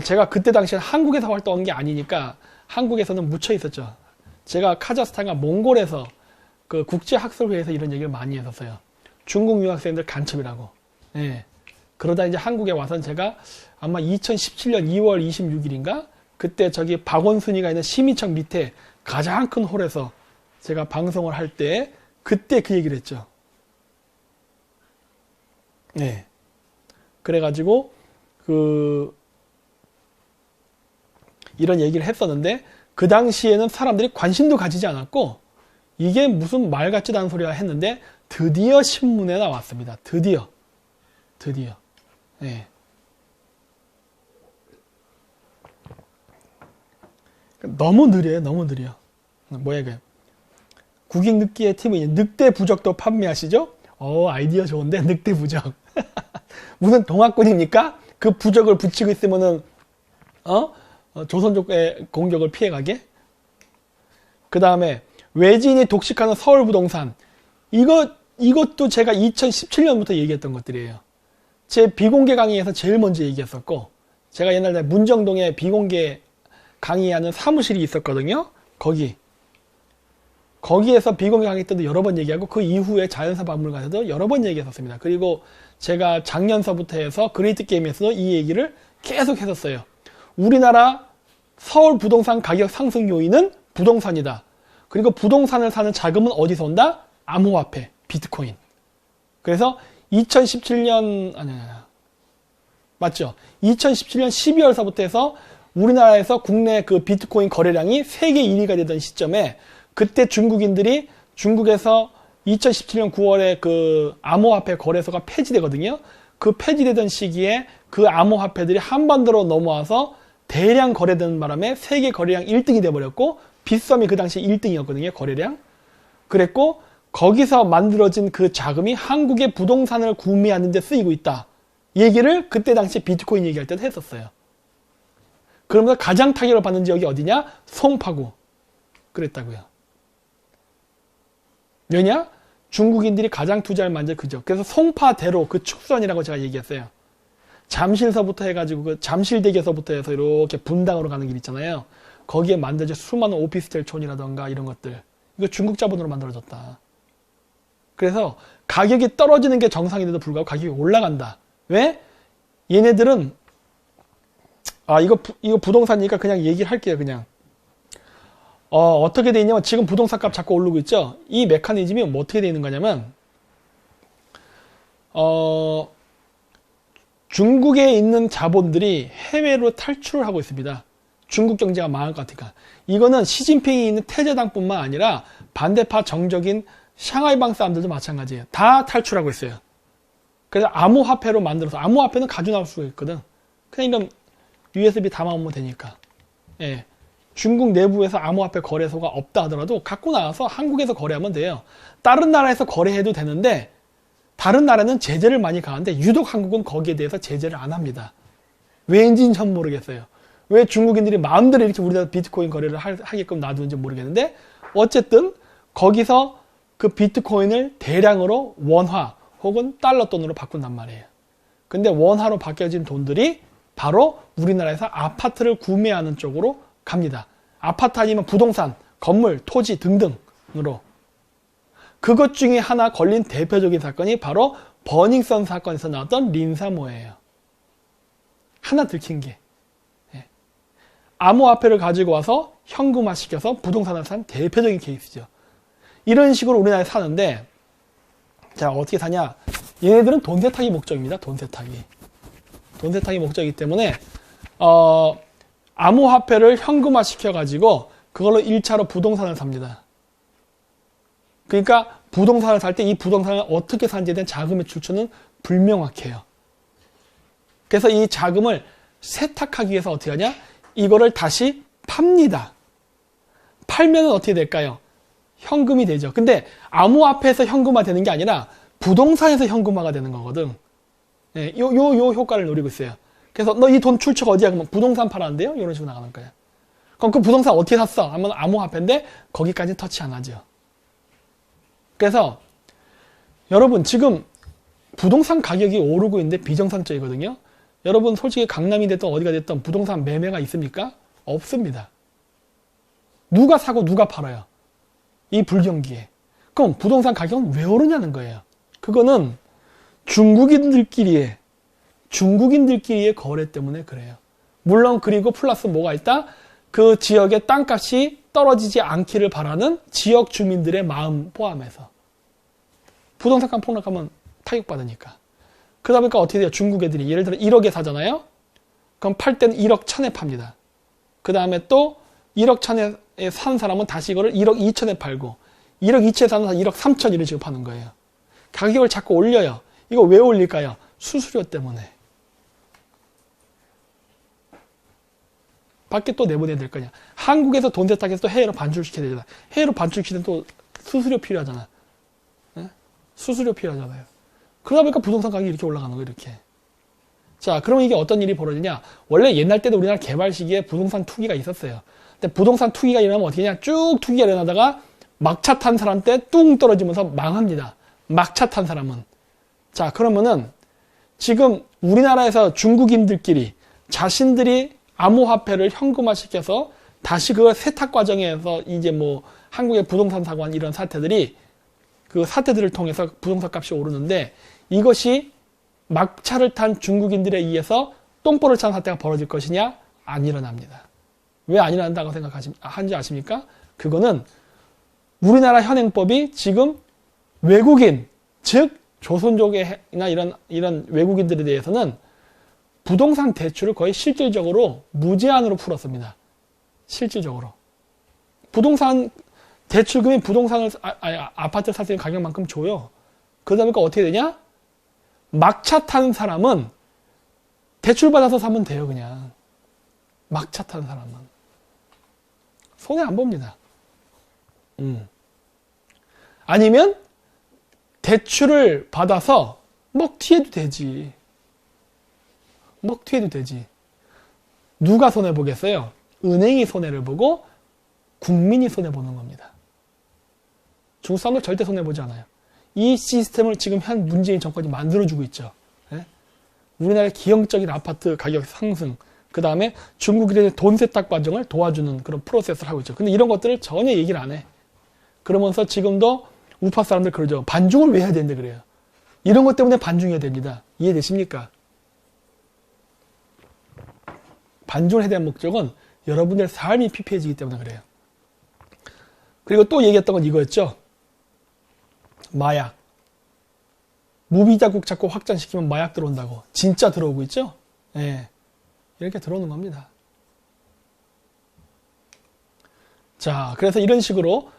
제가 그때 당시에 한국에서 활동한 게 아니니까 한국에서는 묻혀 있었죠. 제가 카자흐스탄과 몽골에서 그 국제학술회에서 이런 얘기를 많이 했었어요. 중국 유학생들 간첩이라고. 예. 그러다 이제 한국에 와서 제가 아마 2017년 2월 26일인가? 그때 저기 박원순이가 있는 시민청 밑에 가장 큰 홀에서 제가 방송을 할 때 그때 그 얘기를 했죠. 네. 그래가지고 이런 얘기를 했었는데 그 당시에는 사람들이 관심도 가지지 않았고 이게 무슨 말 같지도 않은 소리야 했는데 드디어 신문에 나왔습니다. 드디어. 네. 너무 느려요. 너무 느려. 뭐야 이게. 국익 늑기의 팀은 늑대 부적도 판매하시죠? 아이디어 좋은데 늑대 부적. 무슨 동학군입니까? 그 부적을 붙이고 있으면은 조선족의 공격을 피해가게. 그 다음에 외지인이 독식하는 서울부동산. 이것도 제가 2017년부터 얘기했던 것들이에요. 제 비공개 강의에서 제일 먼저 얘기했었고 제가 옛날에 문정동에 비공개 강의하는 사무실이 있었거든요. 거기에서 비공개 강의 때도 여러 번 얘기하고 그 이후에 자연사 박물관에서도 여러 번 얘기했었습니다. 그리고 제가 작년서부터 해서 그레이트 게임에서도 이 얘기를 계속 했었어요. 우리나라 서울 부동산 가격 상승 요인은 부동산이다. 그리고 부동산을 사는 자금은 어디서 온다? 암호화폐, 비트코인. 그래서 2017년 맞죠? 2017년 12월서부터 해서 우리나라에서 국내 그 비트코인 거래량이 세계 1위가 되던 시점에 그때 중국에서 2017년 9월에 그 암호화폐 거래소가 폐지되거든요. 그 폐지되던 시기에 그 암호화폐들이 한반도로 넘어와서 대량 거래되는 바람에 세계 거래량 1등이 돼버렸고 빗썸이 그 당시 1등이었거든요. 거래량. 그랬고 거기서 만들어진 그 자금이 한국의 부동산을 구매하는 데 쓰이고 있다. 얘기를 그때 당시 비트코인 얘기할 때도 했었어요. 그러면서 가장 타격을 받는 지역이 어디냐? 송파구. 그랬다고요. 왜냐? 중국인들이 가장 투자를 많이 한 그죠. 그래서 송파대로 그 축선이라고 제가 얘기했어요. 잠실서부터 해가지고 그 잠실대교서부터 해서 이렇게 분당으로 가는 길 있잖아요. 거기에 만들어진 수많은 오피스텔촌이라던가 이런 것들. 이거 중국 자본으로 만들어졌다. 그래서 가격이 떨어지는 게 정상인데도 불구하고 가격이 올라간다. 왜? 얘네들은 이거 부동산이니까 그냥 얘기를 할게요. 그냥 어떻게 돼 있냐면 지금 부동산 값 자꾸 오르고 있죠. 이 메커니즘이 뭐 어떻게 돼 있는 거냐면 중국에 있는 자본들이 해외로 탈출을 하고 있습니다. 중국 경제가 망할 것 같으니까. 이거는 시진핑이 있는 태제당뿐만 아니라 반대파 정적인 샹하이방 사람들도 마찬가지예요. 다 탈출하고 있어요. 그래서 암호화폐로 만들어서, 암호화폐는 가져나올 수가 있거든. 그냥 이런 USB 담아오면 되니까. 예. 중국 내부에서 암호화폐 거래소가 없다 하더라도 갖고 나와서 한국에서 거래하면 돼요. 다른 나라에서 거래해도 되는데 다른 나라는 제재를 많이 가하는데 유독 한국은 거기에 대해서 제재를 안 합니다. 왜인지는 전 모르겠어요. 왜 중국인들이 마음대로 이렇게 우리나라 비트코인 거래를 하게끔 놔두는지 모르겠는데 어쨌든 거기서 그 비트코인을 대량으로 원화 혹은 달러 돈으로 바꾼단 말이에요. 근데 원화로 바뀌어진 돈들이 바로 우리나라에서 아파트를 구매하는 쪽으로 갑니다. 아파트 아니면 부동산, 건물, 토지 등등으로. 그것 중에 하나 걸린 대표적인 사건이 바로 버닝썬 사건에서 나왔던 린사모예요. 하나 들킨 게. 암호화폐를 가지고 와서 현금화시켜서 부동산을 산 대표적인 케이스죠. 이런 식으로 우리나라에 사는데 자 어떻게 사냐. 얘네들은 돈 세탁이 목적입니다. 돈 세탁이. 돈 세탁이 목적이기 때문에 암호화폐를 현금화시켜 가지고 그걸로 1차로 부동산을 삽니다. 그러니까 부동산을 살 때 이 부동산을 어떻게 사는지에 대한 자금의 출처는 불명확해요. 그래서 이 자금을 세탁하기 위해서 어떻게 하냐? 이거를 다시 팝니다. 팔면은 어떻게 될까요? 현금이 되죠. 근데 암호화폐에서 현금화 되는 게 아니라 부동산에서 현금화가 되는 거거든. 예, 요 효과를 노리고 있어요. 그래서 너 이 돈 출처가 어디야? 그러면 부동산 팔았는데요? 이런 식으로 나가는 거예요. 그럼 그 부동산 어떻게 샀어? 하면 암호화폐인데 거기까지는 터치 안 하죠. 그래서 여러분 지금 부동산 가격이 오르고 있는데 비정상적이거든요. 여러분 솔직히 강남이 됐든 어디가 됐든 부동산 매매가 있습니까? 없습니다. 누가 사고 누가 팔아요? 이 불경기에. 그럼 부동산 가격은 왜 오르냐는 거예요. 그거는 중국인들끼리의 거래 때문에 그래요. 물론 그리고 플러스 뭐가 있다? 그 지역의 땅값이 떨어지지 않기를 바라는 지역 주민들의 마음 포함해서. 부동산 값 폭락하면 타격받으니까. 그러다 보니까 어떻게 돼요? 중국 애들이 예를 들어 1억에 사잖아요? 그럼 팔 때는 1억 1천에 팝니다. 그 다음에 또 1억 1천에 산 사람은 다시 이거를 1억 2천에 팔고 1억 2천에 사는 사람은 1억 3천 이런 식으로 파는 거예요. 가격을 자꾸 올려요. 이거 왜 올릴까요? 수수료 때문에. 밖에 또 내보내야 될 거냐. 한국에서 돈 세탁해서 또 해외로 반출시켜야 되잖아. 해외로 반출시키면 또 수수료 필요하잖아. 네? 수수료 필요하잖아요. 그러다 보니까 부동산 가격이 이렇게 올라가는 거예요. 이렇게. 자, 그럼 이게 어떤 일이 벌어지냐. 원래 옛날 때도 우리나라 개발 시기에 부동산 투기가 있었어요. 근데 부동산 투기가 일어나면 어떻게 하냐. 쭉 투기가 일어나다가 막차 탄 사람 때 뚱 떨어지면서 망합니다. 막차 탄 사람은. 자, 그러면은 지금 우리나라에서 중국인들끼리 자신들이 암호화폐를 현금화시켜서 다시 그걸 세탁 과정에서 이제 뭐 한국의 부동산 사관 이런 사태들이 그 사태들을 통해서 부동산 값이 오르는데 이것이 막차를 탄 중국인들에 의해서 똥볼을 찬 사태가 벌어질 것이냐? 안 일어납니다. 왜 안 일어난다고 하는지 아십니까? 그거는 우리나라 현행법이 지금 외국인, 즉 조선족이나 이런 외국인들에 대해서는 부동산 대출을 거의 실질적으로 무제한으로 풀었습니다. 실질적으로. 부동산 대출금이 부동산을 아파트를 살 수 있는 가격만큼 줘요. 그러다 보니까 어떻게 되냐? 막차 탄 사람은 대출 받아서 사면 돼요, 그냥. 막차 탄 사람은 손해 안 봅니다. 아니면 대출을 받아서 먹튀해도 되지. 먹튀해도 되지. 누가 손해보겠어요? 은행이 손해를 보고 국민이 손해보는 겁니다. 중국 사람들 절대 손해보지 않아요. 이 시스템을 지금 현 문재인 정권이 만들어주고 있죠. 네? 우리나라의 기형적인 아파트 가격 상승, 그 다음에 중국인의 돈 세탁 과정을 도와주는 그런 프로세스를 하고 있죠. 근데 이런 것들을 전혀 얘기를 안 해. 그러면서 지금도 우파 사람들 그러죠. 반중을 왜 해야 되는데 그래요. 이런 것 때문에 반중해야 됩니다. 이해되십니까? 반중을 해야 되는 목적은 여러분들의 삶이 피폐해지기 때문에 그래요. 그리고 또 얘기했던 건 이거였죠. 마약. 무비자국 자꾸 확장시키면 마약 들어온다고. 진짜 들어오고 있죠? 예. 이렇게 들어오는 겁니다. 자, 그래서 이런 식으로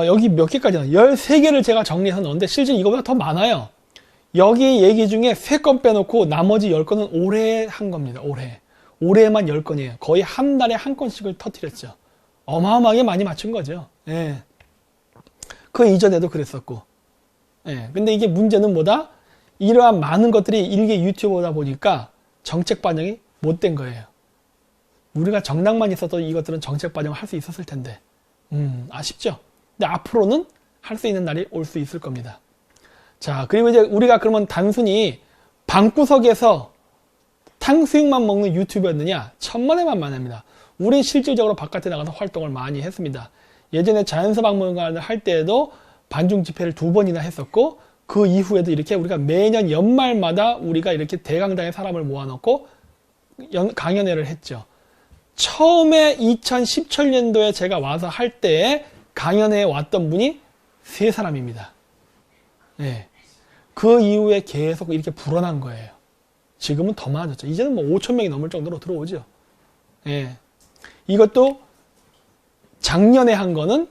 여기 몇 개까지나 13개를 제가 정리해서 넣었는데 실제 이거보다 더 많아요. 여기 얘기 중에 3건 빼놓고 나머지 10건은 올해 한 겁니다. 올해만 10건이에요. 거의 한 달에 한 건씩을 터뜨렸죠. 어마어마하게 많이 맞춘 거죠. 예. 그 이전에도 그랬었고. 예. 근데 이게 문제는 뭐다? 이러한 많은 것들이 일개 유튜버다 보니까 정책 반영이 못 된 거예요. 우리가 정당만 있어도 이것들은 정책 반영을 할 수 있었을 텐데. 아쉽죠? 근데 앞으로는 할 수 있는 날이 올 수 있을 겁니다. 자, 그리고 이제 우리가 그러면 단순히 방구석에서 탕수육만 먹는 유튜버였느냐? 천만에만 만합니다. 우린 실질적으로 바깥에 나가서 활동을 많이 했습니다. 예전에 자연서박물관을 할 때에도 반중 집회를 2번이나 했었고, 그 이후에도 이렇게 우리가 매년 연말마다 우리가 이렇게 대강당의 사람을 모아놓고 강연회를 했죠. 처음에 2017년도에 제가 와서 할 때에 강연회에 왔던 분이 3사람입니다. 네. 그 이후에 계속 이렇게 불어난 거예요. 지금은 더 많아졌죠. 이제는 뭐 5,000명이 넘을 정도로 들어오죠. 예. 이것도 작년에 한 거는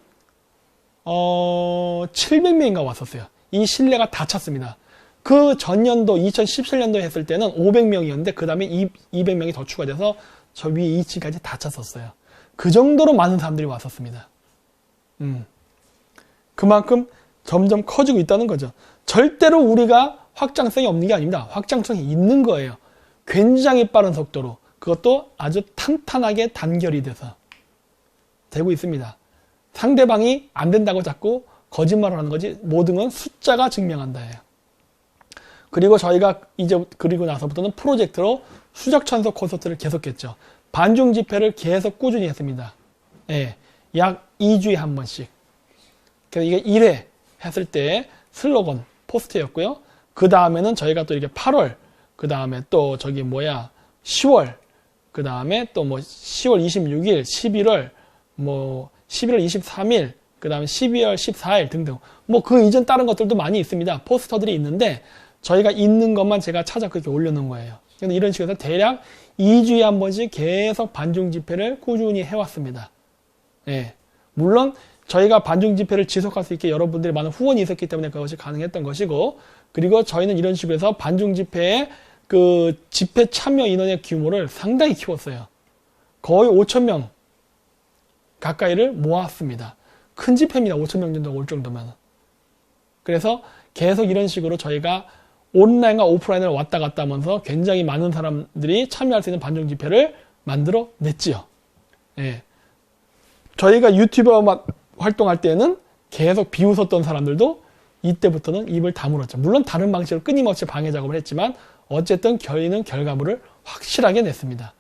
700명인가 왔었어요. 이 신뢰가 다 찼습니다. 그 전년도 2017년도에 했을 때는 500명이었는데 그 다음에 200명이 더 추가돼서 저 위에 2층까지 다 찼었어요. 그 정도로 많은 사람들이 왔었습니다. 그만큼 점점 커지고 있다는 거죠. 절대로 우리가 확장성이 없는 게 아닙니다. 확장성이 있는 거예요. 굉장히 빠른 속도로. 그것도 아주 탄탄하게 단결이 돼서 되고 있습니다. 상대방이 안 된다고 자꾸 거짓말을 하는 거지 모든 건 숫자가 증명한다예요. 그리고 저희가 이제 그리고 나서부터는 프로젝트로 수적천서 콘서트를 계속했죠. 반중 집회를 계속 꾸준히 했습니다. 예, 약 2주에 한 번씩. 그래서 이게 1회 했을 때 슬로건 포스트였고요. 그 다음에는 저희가 또 이렇게 8월, 그 다음에 또 10월, 그 다음에 또 10월 26일, 11월, 11월 23일, 그 다음에 12월 14일 등등. 그 이전 다른 것들도 많이 있습니다. 포스터들이 있는데 저희가 있는 것만 제가 찾아 그렇게 올려놓은 거예요. 이런 식으로 해서 대략 2주에 한 번씩 계속 반중 집회를 꾸준히 해왔습니다. 예. 물론 저희가 반중 집회를 지속할 수 있게 여러분들의 많은 후원이 있었기 때문에 그것이 가능했던 것이고, 그리고 저희는 이런 식으로 해서 반중 집회의 그 집회 참여 인원의 규모를 상당히 키웠어요. 거의 5,000명 가까이를 모았습니다. 큰 집회입니다. 5,000명 정도 올 정도면. 그래서 계속 이런 식으로 저희가 온라인과 오프라인을 왔다 갔다 하면서 굉장히 많은 사람들이 참여할 수 있는 반중 집회를 만들어 냈지요. 예. 저희가 유튜버 활동할 때는 계속 비웃었던 사람들도 이때부터는 입을 다물었죠. 물론 다른 방식으로 끊임없이 방해 작업을 했지만 어쨌든 저희는 결과물을 확실하게 냈습니다.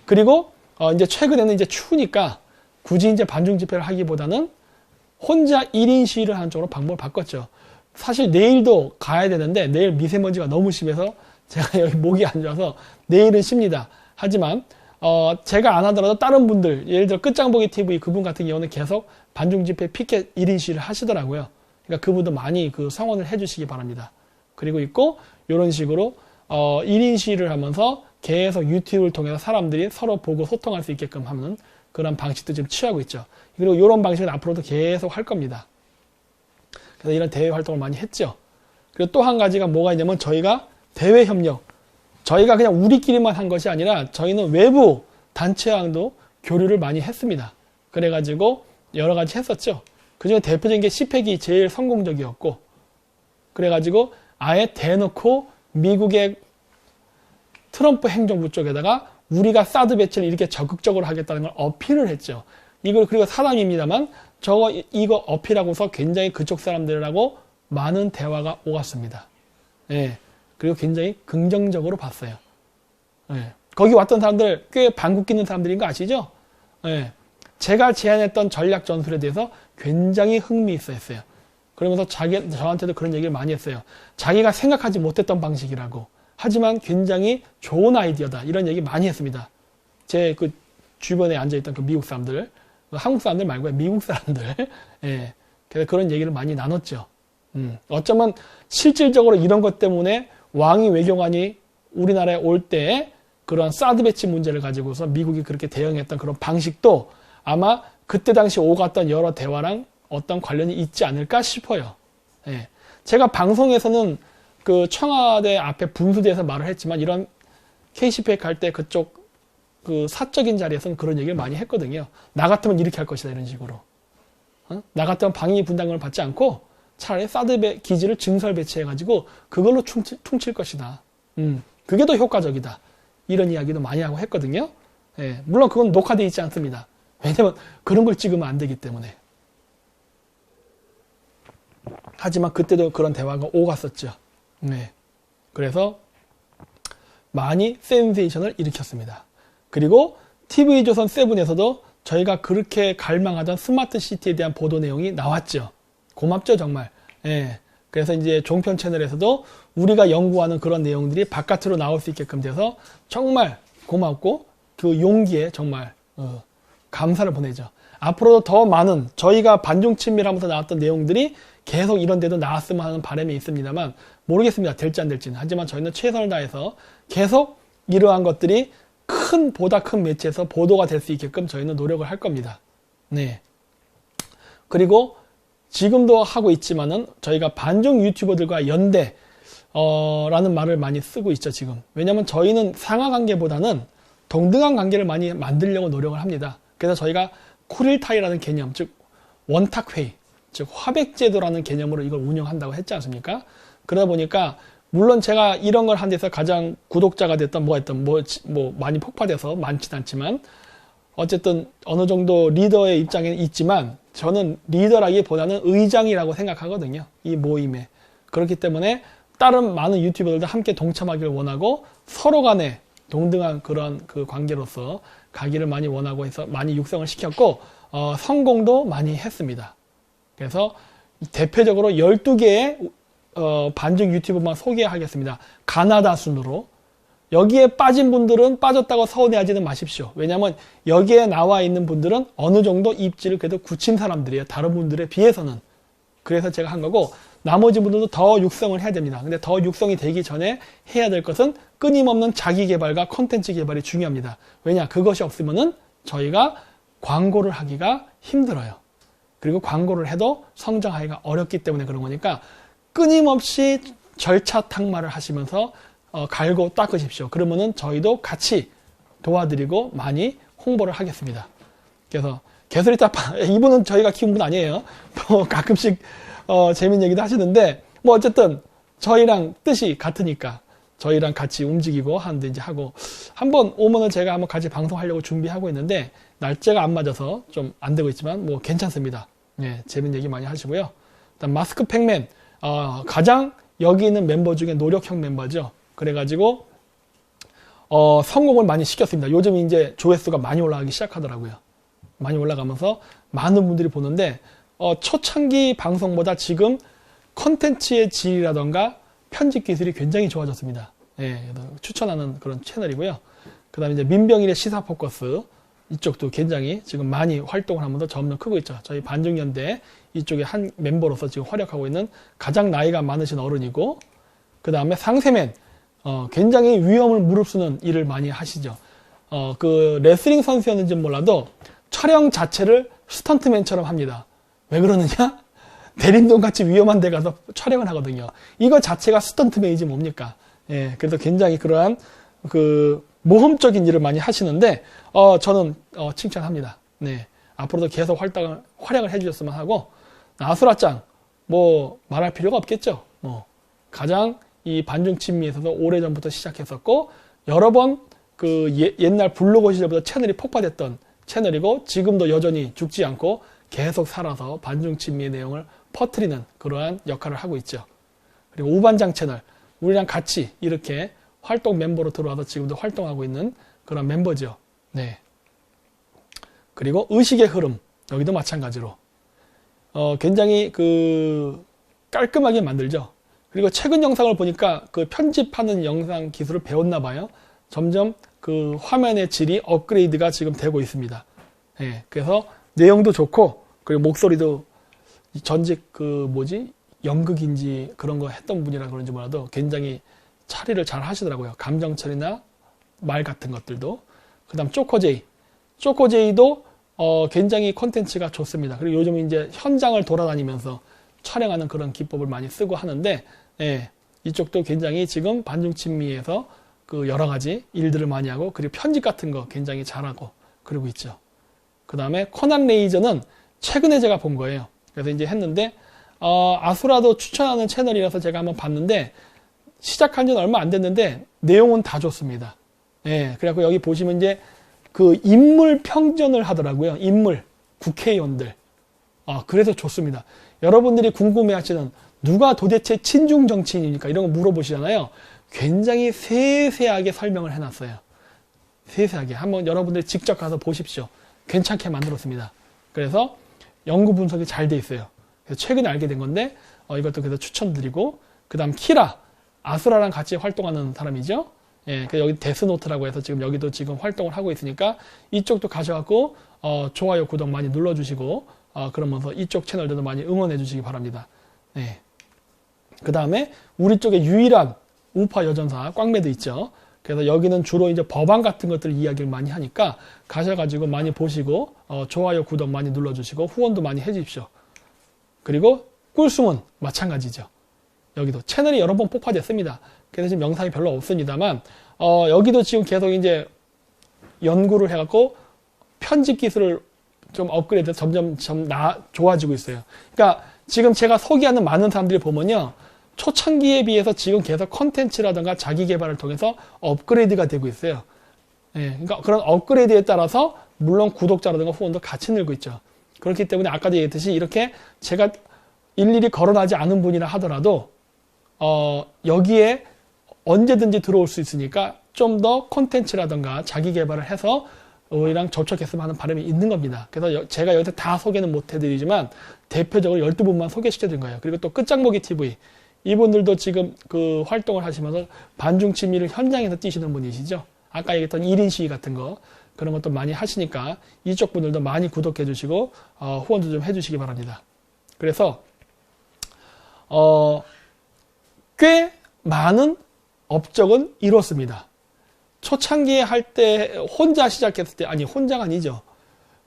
그리고 이제 최근에는 이제 추우니까 굳이 이제 반중 집회를 하기보다는 혼자 1인 시위를 하는 쪽으로 방법을 바꿨죠. 사실 내일도 가야 되는데 내일 미세먼지가 너무 심해서 제가 여기 목이 안 좋아서 내일은 쉽니다. 하지만 제가 안 하더라도 다른 분들, 예를 들어 끝장보기 TV 그분 같은 경우는 계속 반중 집회 피켓 1인 시위를 하시더라고요. 그러니까 그분도 많이 그 성원을 해주시기 바랍니다. 그리고 있고 이런 식으로 1인 시위를 하면서 계속 유튜브를 통해서 사람들이 서로 보고 소통할 수 있게끔 하는 그런 방식도 지금 취하고 있죠. 그리고 이런 방식은 앞으로도 계속 할 겁니다. 그래서 이런 대외 활동을 많이 했죠. 그리고 또 한 가지가 뭐가 있냐면 저희가 대외 협력, 저희가 그냥 우리끼리만 한 것이 아니라 저희는 외부 단체와도 교류를 많이 했습니다. 그래가지고 여러 가지 했었죠. 그중에 대표적인 게 시팩이 제일 성공적이었고, 그래가지고 아예 대놓고 미국의 트럼프 행정부 쪽에다가 우리가 사드 배치를 이렇게 적극적으로 하겠다는 걸 어필을 했죠. 이걸 그리고 사람입니다만 이거 어필하고서 굉장히 그쪽 사람들하고 많은 대화가 오갔습니다. 예. 그리고 굉장히 긍정적으로 봤어요. 예. 거기 왔던 사람들 꽤 방귀 뀌는 사람들인 거 아시죠? 예. 제가 제안했던 전략 전술에 대해서 굉장히 흥미있어 했어요. 그러면서 저한테도 그런 얘기를 많이 했어요. 자기가 생각하지 못했던 방식이라고. 하지만 굉장히 좋은 아이디어다. 이런 얘기 많이 했습니다. 제 그 주변에 앉아있던 그 미국 사람들, 한국 사람들 말고 미국 사람들. 예. 그래서 그런 얘기를 많이 나눴죠. 어쩌면 실질적으로 이런 것 때문에 왕이 외교관이 우리나라에 올 때 그런 사드 배치 문제를 가지고서 미국이 그렇게 대응했던 그런 방식도 아마 그때 당시 오갔던 여러 대화랑 어떤 관련이 있지 않을까 싶어요. 예. 제가 방송에서는 그 청와대 앞에 분수대에서 말을 했지만 이런 KCPEC 할 때 그쪽 그 사적인 자리에서는 그런 얘기를 많이 했거든요. 나 같으면 이렇게 할 것이다 이런 식으로. 나 같으면 방위 분담금을 받지 않고 차라리 사드 기지를 증설 배치해가지고 그걸로 퉁칠 것이다. 그게 더 효과적이다. 이런 이야기도 많이 하고 했거든요. 예, 물론 그건 녹화되어 있지 않습니다. 왜냐면 그런 걸 찍으면 안 되기 때문에. 하지만 그때도 그런 대화가 오갔었죠. 네. 그래서 많이 센세이션을 일으켰습니다. 그리고 TV조선 7에서도 저희가 그렇게 갈망하던 스마트 시티에 대한 보도 내용이 나왔죠. 고맙죠, 정말. 예. 그래서 이제 종편 채널에서도 우리가 연구하는 그런 내용들이 바깥으로 나올 수 있게끔 돼서 정말 고맙고 그 용기에 정말 감사를 보내죠. 앞으로도 더 많은 저희가 반중 친밀하면서 나왔던 내용들이 계속 이런 데도 나왔으면 하는 바람이 있습니다만 모르겠습니다. 될지 안 될지는. 하지만 저희는 최선을 다해서 계속 이러한 것들이 보다 큰 매체에서 보도가 될 수 있게끔 저희는 노력을 할 겁니다. 네. 그리고 지금도 하고 있지만은 저희가 반중 유튜버들과 연대 라는 말을 많이 쓰고 있죠, 지금. 왜냐면 저희는 상하 관계보다는 동등한 관계를 많이 만들려고 노력을 합니다. 그래서 저희가 쿠릴타이라는 개념, 즉 원탁회의, 즉 화백제도라는 개념으로 이걸 운영한다고 했지 않습니까? 그러다 보니까 물론 제가 이런 걸 한 데서 가장 구독자가 됐던 많이 폭파돼서 많진 않지만 어쨌든 어느 정도 리더의 입장에 있지만 저는 리더라기보다는 의장이라고 생각하거든요. 이 모임에. 그렇기 때문에 다른 많은 유튜버들도 함께 동참하기를 원하고 서로 간에 동등한 그런 그 관계로서 가기를 많이 원하고 해서 많이 육성을 시켰고 성공도 많이 했습니다. 그래서 대표적으로 12개의 반중 유튜버만 소개하겠습니다. 가나다 순으로. 여기에 빠진 분들은 빠졌다고 서운해하지는 마십시오. 왜냐하면 여기에 나와 있는 분들은 어느 정도 입지를 그래도 굳힌 사람들이에요. 다른 분들에 비해서는. 그래서 제가 한 거고 나머지 분들도 더 육성을 해야 됩니다. 근데 더 육성이 되기 전에 해야 될 것은 끊임없는 자기 개발과 콘텐츠 개발이 중요합니다. 왜냐? 그것이 없으면은 저희가 광고를 하기가 힘들어요. 그리고 광고를 해도 성장하기가 어렵기 때문에 그런 거니까 끊임없이 절차 탕마를 하시면서 갈고 닦으십시오. 그러면은 저희도 같이 도와드리고 많이 홍보를 하겠습니다. 그래서 개소리 따파 이분은 저희가 키운 분 아니에요. 가끔씩 재밌는 얘기도 하시는데 뭐 어쨌든 저희랑 뜻이 같으니까 저희랑 같이 움직이고 하는데 이제 하고 한번 오면은 제가 한번 같이 방송하려고 준비하고 있는데 날짜가 안 맞아서 좀 안 되고 있지만 뭐 괜찮습니다. 예, 재밌는 얘기 많이 하시고요. 일단 마스크 팩맨 가장 여기 있는 멤버 중에 노력형 멤버죠. 그래가지고 성공을 많이 시켰습니다. 요즘 이제 조회수가 많이 올라가기 시작하더라고요. 많이 올라가면서 많은 분들이 보는데 초창기 방송보다 지금 컨텐츠의 질이라던가 편집 기술이 굉장히 좋아졌습니다. 예, 추천하는 그런 채널이고요. 그 다음에 이제 민병일의 시사 포커스 이쪽도 굉장히 지금 많이 활동을 하면서 점점 크고 있죠. 저희 반중연대 이쪽에 한 멤버로서 지금 활약하고 있는 가장 나이가 많으신 어른이고 그 다음에 상세맨 굉장히 위험을 무릅쓰는 일을 많이 하시죠. 그 레슬링 선수였는지는 몰라도 촬영 자체를 스턴트맨처럼 합니다. 왜 그러느냐? 대림동 같이 위험한 데 가서 촬영을 하거든요. 이거 자체가 스턴트맨이지 뭡니까? 예, 그래서 굉장히 그러한 그 모험적인 일을 많이 하시는데 저는 칭찬합니다. 네, 앞으로도 계속 활약을 해주셨으면 하고 아수라짱 뭐 말할 필요가 없겠죠. 가장 이 반중 친미에서도 오래전부터 시작했었고 여러 번 그 옛날 블로그 시절부터 채널이 폭파됐던 채널이고 지금도 여전히 죽지 않고 계속 살아서 반중 친미의 내용을 퍼뜨리는 그러한 역할을 하고 있죠. 그리고 우반장 채널 우리랑 같이 이렇게 활동 멤버로 들어와서 지금도 활동하고 있는 그런 멤버죠. 네. 그리고 의식의 흐름. 여기도 마찬가지로. 굉장히 깔끔하게 만들죠. 그리고 최근 영상을 보니까 그 편집하는 영상 기술을 배웠나 봐요. 점점 그 화면의 질이 업그레이드가 지금 되고 있습니다. 예, 그래서 내용도 좋고, 그리고 목소리도 전직 연극인지 그런 거 했던 분이라 그런지 몰라도 굉장히 처리를 잘 하시더라고요. 감정 처리나 말 같은 것들도. 그 다음 쪼코제이도 굉장히 콘텐츠가 좋습니다. 그리고 요즘 이제 현장을 돌아다니면서 촬영하는 그런 기법을 많이 쓰고 하는데, 예, 이쪽도 굉장히 지금 반중친미에서 그 여러 가지 일들을 많이 하고, 그리고 편집 같은 거 굉장히 잘하고 그러고 있죠. 그 다음에 코난 레이저는 최근에 제가 본 거예요. 그래서 이제 했는데, 아수라도 추천하는 채널이라서 제가 한번 봤는데, 시작한 지는 얼마 안 됐는데 내용은 다 좋습니다. 예, 그래갖고 여기 보시면 이제 그 인물 평전을 하더라고요. 국회의원들. 그래서 좋습니다. 여러분들이 궁금해하시는 누가 도대체 친중 정치인입니까? 이런 거 물어보시잖아요. 굉장히 세세하게 설명을 해놨어요. 세세하게. 한번 여러분들이 직접 가서 보십시오. 괜찮게 만들었습니다. 그래서 연구 분석이 잘 돼 있어요. 그래서 최근에 알게 된 건데, 이것도 그래서 추천드리고, 그 다음 키라. 아수라랑 같이 활동하는 사람이죠. 예, 여기 데스노트라고 해서 지금 여기도 지금 활동을 하고 있으니까 이쪽도 가셔갖고, 좋아요, 구독 많이 눌러주시고, 그러면서 이쪽 채널들도 많이 응원해 주시기 바랍니다. 네. 그 다음에 우리 쪽에 유일한 우파 여전사 꽝매도 있죠. 그래서 여기는 주로 이제 법안 같은 것들 이야기를 많이 하니까 가셔가지고 많이 보시고, 좋아요, 구독 많이 눌러주시고, 후원도 많이 해주십시오. 그리고 꿀숨은 마찬가지죠. 여기도 채널이 여러 번 폭파됐습니다. 그래서 지금 영상이 별로 없습니다만, 여기도 지금 계속 이제 연구를 해갖고 편집 기술을 좀 업그레이드 점점 좋아지고 있어요. 그러니까 지금 제가 소개하는 많은 사람들이 보면요, 초창기에 비해서 지금 계속 컨텐츠라든가 자기 개발을 통해서 업그레이드가 되고 있어요. 예, 그러니까 그런 업그레이드에 따라서 물론 구독자라든가 후원도 같이 늘고 있죠. 그렇기 때문에 아까도 얘기했듯이 이렇게 제가 일일이 거론하지 않은 분이라 하더라도 여기에 언제든지 들어올 수 있으니까 좀 더 콘텐츠라든가 자기 개발을 해서 우리랑 접촉했으면 하는 바람이 있는 겁니다. 그래서 제가 여기서 다 소개는 못 해드리지만 대표적으로 12분만 소개시켜드린 거예요. 그리고 또 끝장보기 TV. 이분들도 지금 그 활동을 하시면서 반중친미를 현장에서 뛰시는 분이시죠. 아까 얘기했던 1인 시위 같은 거, 그런 것도 많이 하시니까 이쪽 분들도 많이 구독해 주시고, 후원도 좀 해주시기 바랍니다. 그래서, 꽤 많은 업적은 이뤘습니다. 초창기에 할 때 혼자 시작했을 때, 아니 혼자가 아니죠.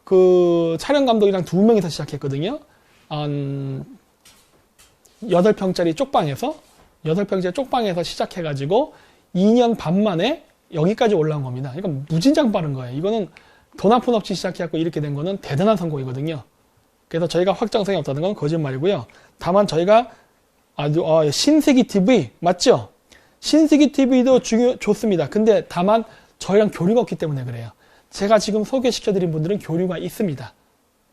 그 촬영 감독이랑 2명이서 시작했거든요. 8평짜리 쪽방에서 시작해가지고 2년 반 만에 여기까지 올라온 겁니다. 그러니까 무진장 빠른 거예요. 이거는 돈 한 푼 없이 시작해갖고 이렇게 된 거는 대단한 성공이거든요. 그래서 저희가 확장성이 없다는 건 거짓말이고요. 다만 저희가 신세기 TV 맞죠? 신세기 TV도 좋습니다. 근데 다만 저희랑 교류가 없기 때문에 그래요. 제가 지금 소개시켜드린 분들은 교류가 있습니다.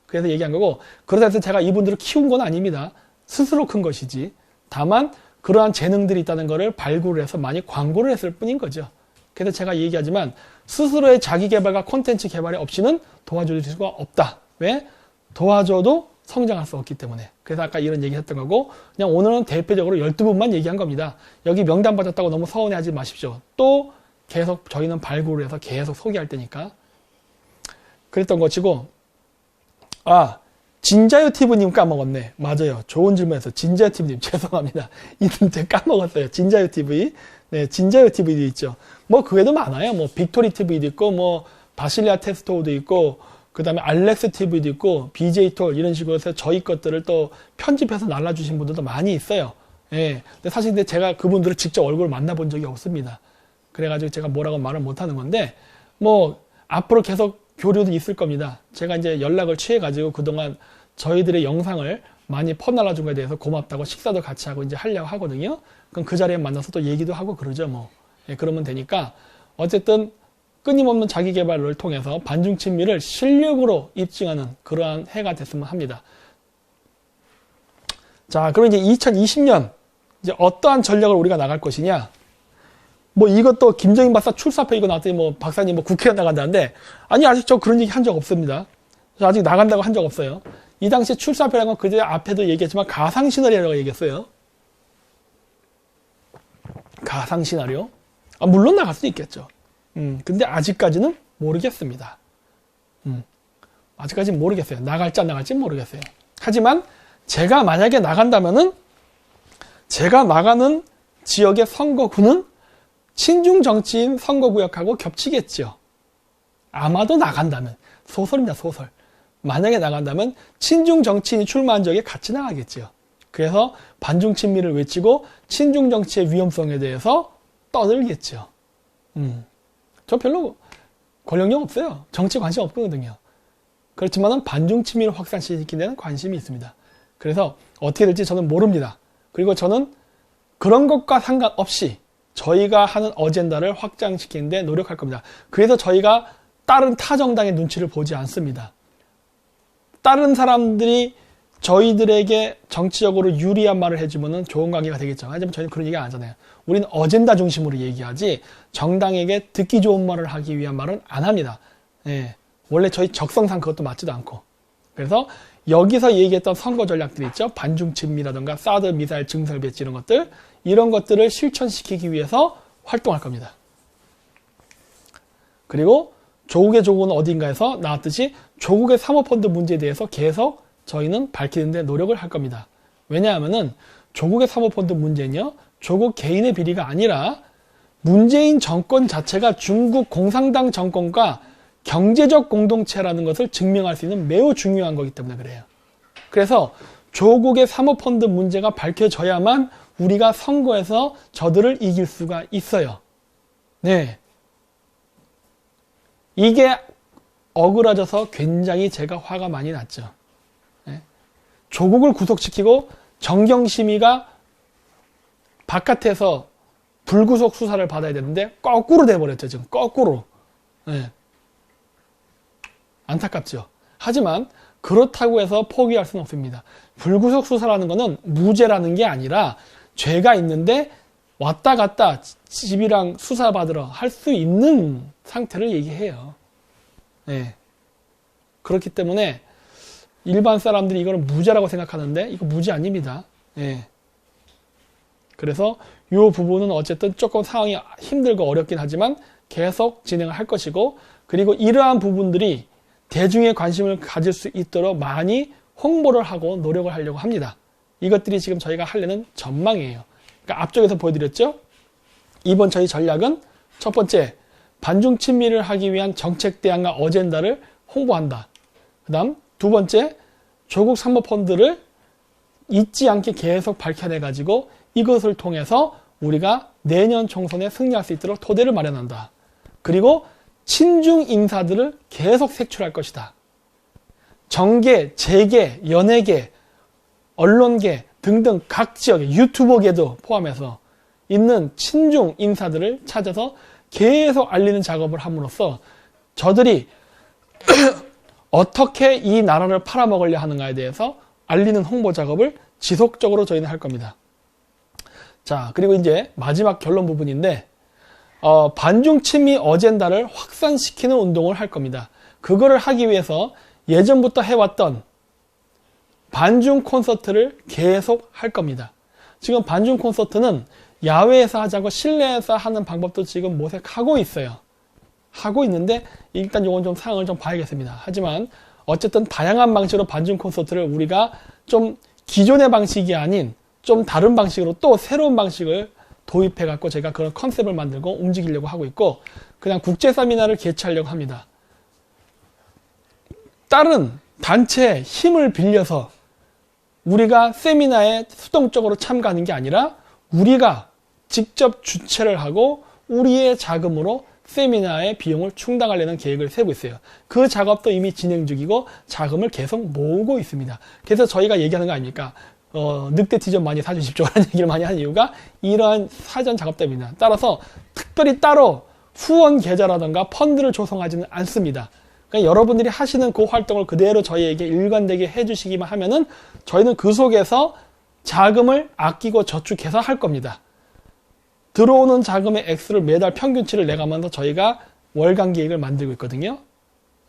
그래서 얘기한 거고, 그러다 해서 제가 이분들을 키운 건 아닙니다. 스스로 큰 것이지. 다만 그러한 재능들이 있다는 것을 발굴을 해서 많이 광고를 했을 뿐인 거죠. 그래서 제가 얘기하지만 스스로의 자기 개발과 콘텐츠 개발이 없이는 도와줄 수가 없다. 왜? 도와줘도 성장할 수 없기 때문에. 그래서 아까 이런 얘기 했던 거고, 그냥 오늘은 대표적으로 12분만 얘기한 겁니다. 여기 명단 받았다고 너무 서운해하지 마십시오. 또 계속 저희는 발굴을 해서 계속 소개할 테니까. 그랬던 것이고, 진자유TV님 까먹었네. 맞아요. 좋은 질문에서 진자유TV님 죄송합니다. 이름 제가 까먹었어요. 진자유TV. 네, 진자유TV도 있죠. 뭐 그 외에도 많아요. 뭐 빅토리TV도 있고, 뭐 바실리아 테스토도 있고, 그 다음에 알렉스TV도 있고, BJ톨 이런 식으로 해서 저희 것들을 또 편집해서 날라주신 분들도 많이 있어요. 예. 근데 사실 근데 제가 그분들을 직접 얼굴 만나본 적이 없습니다. 그래가지고 제가 뭐라고 말을 못하는 건데, 뭐 앞으로 계속 교류도 있을 겁니다. 제가 이제 연락을 취해가지고 그동안 저희들의 영상을 많이 퍼날라준 거에 대해서 고맙다고 식사도 같이 하고 이제 하려고 하거든요. 그럼 그 자리에 만나서 또 얘기도 하고 그러죠, 뭐. 예, 그러면 되니까 어쨌든 끊임없는 자기 개발을 통해서 반중친미를 실력으로 입증하는 그러한 해가 됐으면 합니다. 자, 그럼 이제 2020년 이제 어떠한 전략을 우리가 나갈 것이냐? 뭐 이것도 김정인 박사 출사표 이거 나왔더니 뭐 박사님 뭐 국회에 나간다는데 아니 아직 저 그런 얘기 한 적 없습니다. 저 아직 나간다고 한 적 없어요. 이 당시 출사표라는 건 그제 앞에도 얘기했지만 가상 시나리오라고 얘기했어요. 가상 시나리오. 물론 나갈 수도 있겠죠. 근데 아직까지는 모르겠습니다. 아직까지는 모르겠어요. 나갈지 안 나갈지 모르겠어요. 하지만 제가 만약에 나간다면은 제가 나가는 지역의 선거구는 친중 정치인 선거구역하고 ገብ치겠죠. 아마도 나간다면. 소설입니다, 소설. 만약에 나간다면 친중 정치인이 출마한 지역에 같이 나가겠죠. 그래서 반중 친미를 외치고 친중 정치의 위험성에 대해서 떠들겠죠. 저 별로 권력력 없어요. 정치 관심 없거든요. 그렇지만은 반중 친미를 확산시키는 데는 관심이 있습니다. 그래서 어떻게 될지 저는 모릅니다. 그리고 저는 그런 것과 상관없이 저희가 하는 어젠다를 확장시키는 데 노력할 겁니다. 그래서 저희가 다른 타 정당의 눈치를 보지 않습니다. 다른 사람들이 저희들에게 정치적으로 유리한 말을 해주면 좋은 관계가 되겠죠. 하지만 저희는 그런 얘기 안 하잖아요. 우리는 어젠다 중심으로 얘기하지 정당에게 듣기 좋은 말을 하기 위한 말은 안 합니다. 예. 원래 저희 적성상 그것도 맞지도 않고. 그래서 여기서 얘기했던 선거 전략들이 있죠. 반중 친미라든가 사드 미사일 증설 배치 이런 것들을 실천시키기 위해서 활동할 겁니다. 그리고 조국의 조국은 어딘가에서 나왔듯이 조국의 사모펀드 문제에 대해서 계속 저희는 밝히는 데 노력을 할 겁니다. 왜냐하면은 조국의 사모펀드 문제는요. 조국 개인의 비리가 아니라 문재인 정권 자체가 중국 공산당 정권과 경제적 공동체라는 것을 증명할 수 있는 매우 중요한 거기 때문에 그래요. 그래서 조국의 사모펀드 문제가 밝혀져야만 우리가 선거에서 저들을 이길 수가 있어요. 네. 이게 어그러져서 굉장히 제가 화가 많이 났죠. 네. 조국을 구속시키고 정경심이가 바깥에서 불구속 수사를 받아야 되는데 거꾸로 돼버렸죠. 지금 거꾸로. 네. 안타깝죠. 하지만 그렇다고 해서 포기할 수는 없습니다. 불구속 수사라는 것은 무죄라는 게 아니라 죄가 있는데 왔다 갔다 집이랑 수사받으러 할 수 있는 상태를 얘기해요. 네. 그렇기 때문에 일반 사람들이 이걸 무죄라고 생각하는데 이거 무죄 아닙니다. 네. 그래서 이 부분은 어쨌든 조금 상황이 힘들고 어렵긴 하지만 계속 진행을 할 것이고 그리고 이러한 부분들이 대중의 관심을 가질 수 있도록 많이 홍보를 하고 노력을 하려고 합니다. 이것들이 지금 저희가 하려는 전망이에요. 그러니까 앞쪽에서 보여드렸죠? 이번 저희 전략은 첫 번째, 반중 친미를 하기 위한 정책 대안과 어젠다를 홍보한다. 그 다음 두 번째, 조국 사모펀드를 잊지 않게 계속 밝혀내가지고 이것을 통해서 우리가 내년 총선에 승리할 수 있도록 토대를 마련한다. 그리고 친중 인사들을 계속 색출할 것이다. 정계, 재계, 연예계, 언론계 등등 각 지역의 유튜버계도 포함해서 있는 친중 인사들을 찾아서 계속 알리는 작업을 함으로써 저들이 어떻게 이 나라를 팔아먹으려 하는가에 대해서 알리는 홍보 작업을 지속적으로 저희는 할 겁니다. 자, 그리고 이제 마지막 결론 부분인데 반중 친미 어젠다를 확산시키는 운동을 할 겁니다. 그거를 하기 위해서 예전부터 해왔던 반중 콘서트를 계속 할 겁니다. 지금 반중 콘서트는 야외에서 하자고 실내에서 하는 방법도 지금 모색하고 있어요. 하고 있는데 일단 이건 좀 상황을 좀 봐야겠습니다. 하지만 어쨌든 다양한 방식으로 반중 콘서트를 우리가 좀 기존의 방식이 아닌 좀 다른 방식으로 또 새로운 방식을 도입해갖고 제가 그런 컨셉을 만들고 움직이려고 하고 있고 그냥 국제 세미나를 개최하려고 합니다. 다른 단체의 힘을 빌려서 우리가 세미나에 수동적으로 참가하는 게 아니라 우리가 직접 주최를 하고 우리의 자금으로 세미나의 비용을 충당하려는 계획을 세우고 있어요. 그 작업도 이미 진행 중이고 자금을 계속 모으고 있습니다. 그래서 저희가 얘기하는 거 아닙니까? 늑대티 좀 많이 사주십시오 라는 얘기를 많이 하는 이유가 이러한 사전 작업 때문입니다. 따라서 특별히 따로 후원 계좌라든가 펀드를 조성하지는 않습니다. 그러니까 여러분들이 하시는 그 활동을 그대로 저희에게 일관되게 해주시기만 하면은 저희는 그 속에서 자금을 아끼고 저축해서 할 겁니다. 들어오는 자금의 액수를 매달 평균치를 내가면서 저희가 월간 계획을 만들고 있거든요.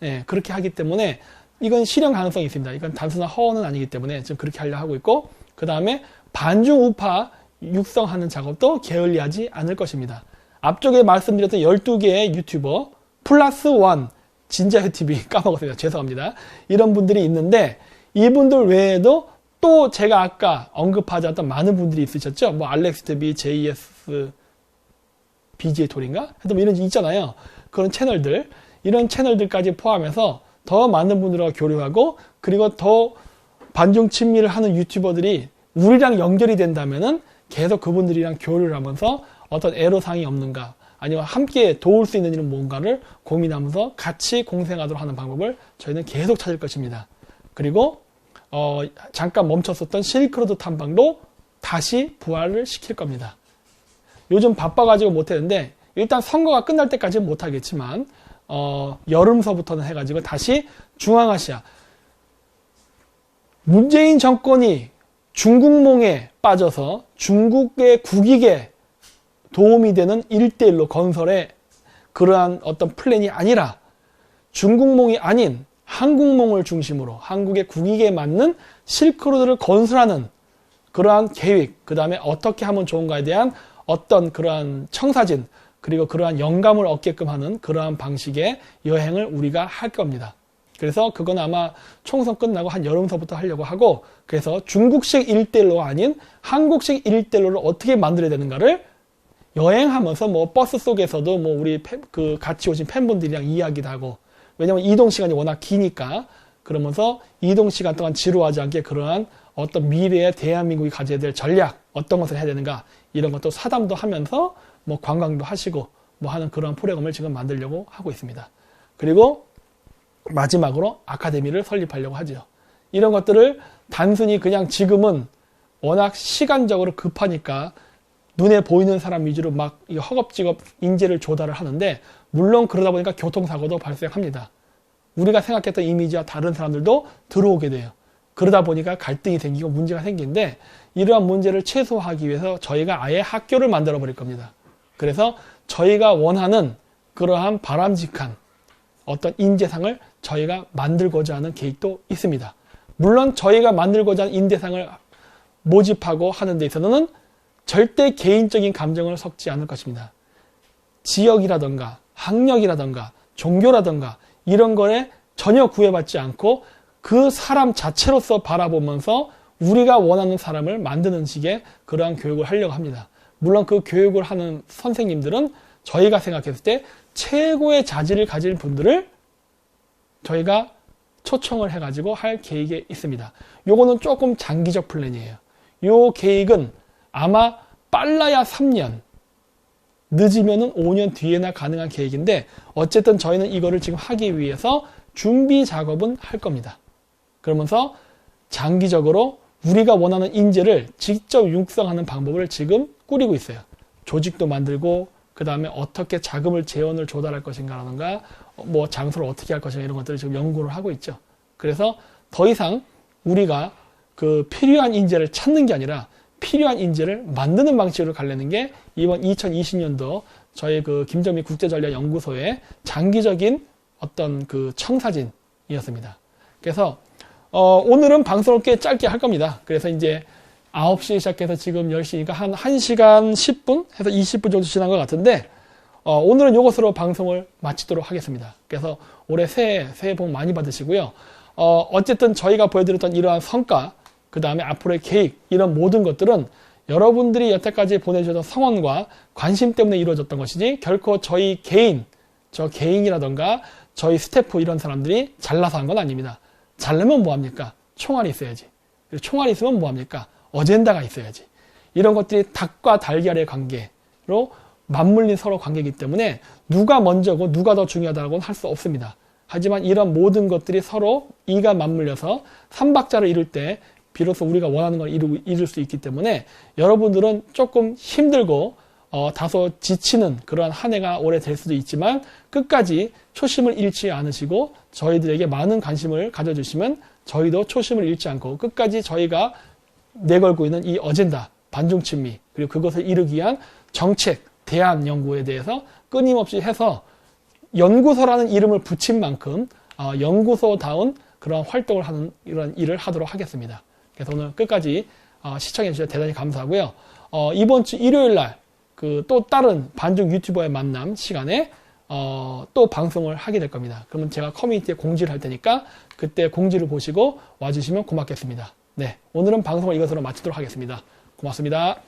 예, 그렇게 하기 때문에 이건 실현 가능성이 있습니다. 이건 단순한 허언은 아니기 때문에 지금 그렇게 하려고 하고 있고, 그 다음에 반중 우파 육성하는 작업도 게을리하지 않을 것입니다. 앞쪽에 말씀드렸던 12개의 유튜버 플러스 원 진자유TV 까먹었어요. 죄송합니다. 이런 분들이 있는데 이분들 외에도 또 제가 아까 언급하지 않았던 많은 분들이 있으셨죠. 뭐 알렉스TV, JS, BJ톨인가? 하여튼 이런 게 있잖아요. 그런 채널들, 이런 채널들까지 포함해서 더 많은 분들과 교류하고, 그리고 더 반중 친미를 하는 유튜버들이 우리랑 연결이 된다면은 계속 그분들이랑 교류를 하면서 어떤 애로사항이 없는가, 아니면 함께 도울 수 있는 일은 뭔가를 고민하면서 같이 공생하도록 하는 방법을 저희는 계속 찾을 것입니다. 그리고 잠깐 멈췄었던 실크로드 탐방도 다시 부활을 시킬 겁니다. 요즘 바빠가지고 못했는데 일단 선거가 끝날 때까지는 못하겠지만 여름서부터는 해가지고 다시 중앙아시아, 문재인 정권이 중국몽에 빠져서 중국의 국익에 도움이 되는 1대1로 건설의 그러한 어떤 플랜이 아니라 중국몽이 아닌 한국몽을 중심으로 한국의 국익에 맞는 실크로드를 건설하는 그러한 계획, 그 다음에 어떻게 하면 좋은가에 대한 어떤 그러한 청사진, 그리고 그러한 영감을 얻게끔 하는 그러한 방식의 여행을 우리가 할 겁니다. 그래서 그건 아마 총선 끝나고 한 여름서부터 하려고 하고, 그래서 중국식 1대1로가 아닌 한국식 1대1로를 어떻게 만들어야 되는가를 여행하면서 뭐 버스 속에서도 뭐 우리 그 같이 오신 팬분들이랑 이야기도 하고, 왜냐면 이동 시간이 워낙 기니까, 그러면서 이동 시간 동안 지루하지 않게 그러한 어떤 미래의 대한민국이 가져야 될 전략, 어떤 것을 해야 되는가, 이런 것도 사담도 하면서 뭐 관광도 하시고 뭐 하는 그런 프로그램을 지금 만들려고 하고 있습니다. 그리고 마지막으로 아카데미를 설립하려고 하죠. 이런 것들을 단순히 그냥 지금은 워낙 시간적으로 급하니까 눈에 보이는 사람 위주로 막 허겁지겁 인재를 조달을 하는데, 물론 그러다 보니까 교통사고도 발생합니다. 우리가 생각했던 이미지와 다른 사람들도 들어오게 돼요. 그러다 보니까 갈등이 생기고 문제가 생기는데, 이러한 문제를 최소화하기 위해서 저희가 아예 학교를 만들어 버릴 겁니다. 그래서 저희가 원하는 그러한 바람직한 어떤 인재상을 저희가 만들고자 하는 계획도 있습니다. 물론 저희가 만들고자 하는 인재상을 모집하고 하는 데 있어서는 절대 개인적인 감정을 섞지 않을 것입니다. 지역이라던가 학력이라던가 종교라던가 이런 거에 전혀 구애받지 않고 그 사람 자체로서 바라보면서 우리가 원하는 사람을 만드는 식의 그러한 교육을 하려고 합니다. 물론 그 교육을 하는 선생님들은 저희가 생각했을 때 최고의 자질을 가진 분들을 저희가 초청을 해가지고 할 계획이 있습니다. 요거는 조금 장기적 플랜이에요. 요 계획은 아마 빨라야 3년, 늦으면은 5년 뒤에나 가능한 계획인데, 어쨌든 저희는 이거를 지금 하기 위해서 준비 작업은 할 겁니다. 그러면서 장기적으로 우리가 원하는 인재를 직접 육성하는 방법을 지금 꾸리고 있어요. 조직도 만들고, 그 다음에 어떻게 자금을 재원을 조달할 것인가라든가, 뭐 장소를 어떻게 할 것인가, 이런 것들을 지금 연구를 하고 있죠. 그래서 더 이상 우리가 그 필요한 인재를 찾는 게 아니라 필요한 인재를 만드는 방식으로 가려는 게 이번 2020년도 저희 그 김정미 국제전략연구소의 장기적인 어떤 그 청사진이었습니다. 그래서 오늘은 방송을 꽤 짧게 할 겁니다. 그래서 이제 9시에 시작해서 지금 10시니까 한 1시간 10분 해서 20분 정도 지난 것 같은데, 오늘은 이것으로 방송을 마치도록 하겠습니다. 그래서 올해 새해 복 많이 받으시고요. 어쨌든 저희가 보여드렸던 이러한 성과, 그 다음에 앞으로의 계획, 이런 모든 것들은 여러분들이 여태까지 보내주셨던 성원과 관심 때문에 이루어졌던 것이지, 결코 저희 개인, 저 개인이라던가 저희 스태프 이런 사람들이 잘나서 한 건 아닙니다. 잘나면 뭐합니까? 총알이 있어야지. 총알이 있으면 뭐합니까? 어젠다가 있어야지. 이런 것들이 닭과 달걀의 관계로 맞물린 서로 관계이기 때문에 누가 먼저고 누가 더 중요하다고는 할 수 없습니다. 하지만 이런 모든 것들이 서로 이가 맞물려서 삼박자를 이룰 때 비로소 우리가 원하는 걸 이룰 수 있기 때문에, 여러분들은 조금 힘들고 다소 지치는 그러한 한 해가 올해 될 수도 있지만, 끝까지 초심을 잃지 않으시고 저희들에게 많은 관심을 가져주시면 저희도 초심을 잃지 않고 끝까지 저희가 내걸고 있는 이 어젠다, 반중친미, 그리고 그것을 이루기 위한 정책, 대안 연구에 대해서 끊임없이 해서 연구소라는 이름을 붙인 만큼 연구소다운 그런 활동을 하는 이런 일을 하도록 하겠습니다. 그래서 오늘 끝까지 시청해 주셔서 대단히 감사하고요. 이번 주 일요일 날 그 또 다른 반중 유튜버의 만남 시간에 또 방송을 하게 될 겁니다. 그러면 제가 커뮤니티에 공지를 할 테니까 그때 공지를 보시고 와주시면 고맙겠습니다. 네, 오늘은 방송을 이것으로 마치도록 하겠습니다. 고맙습니다.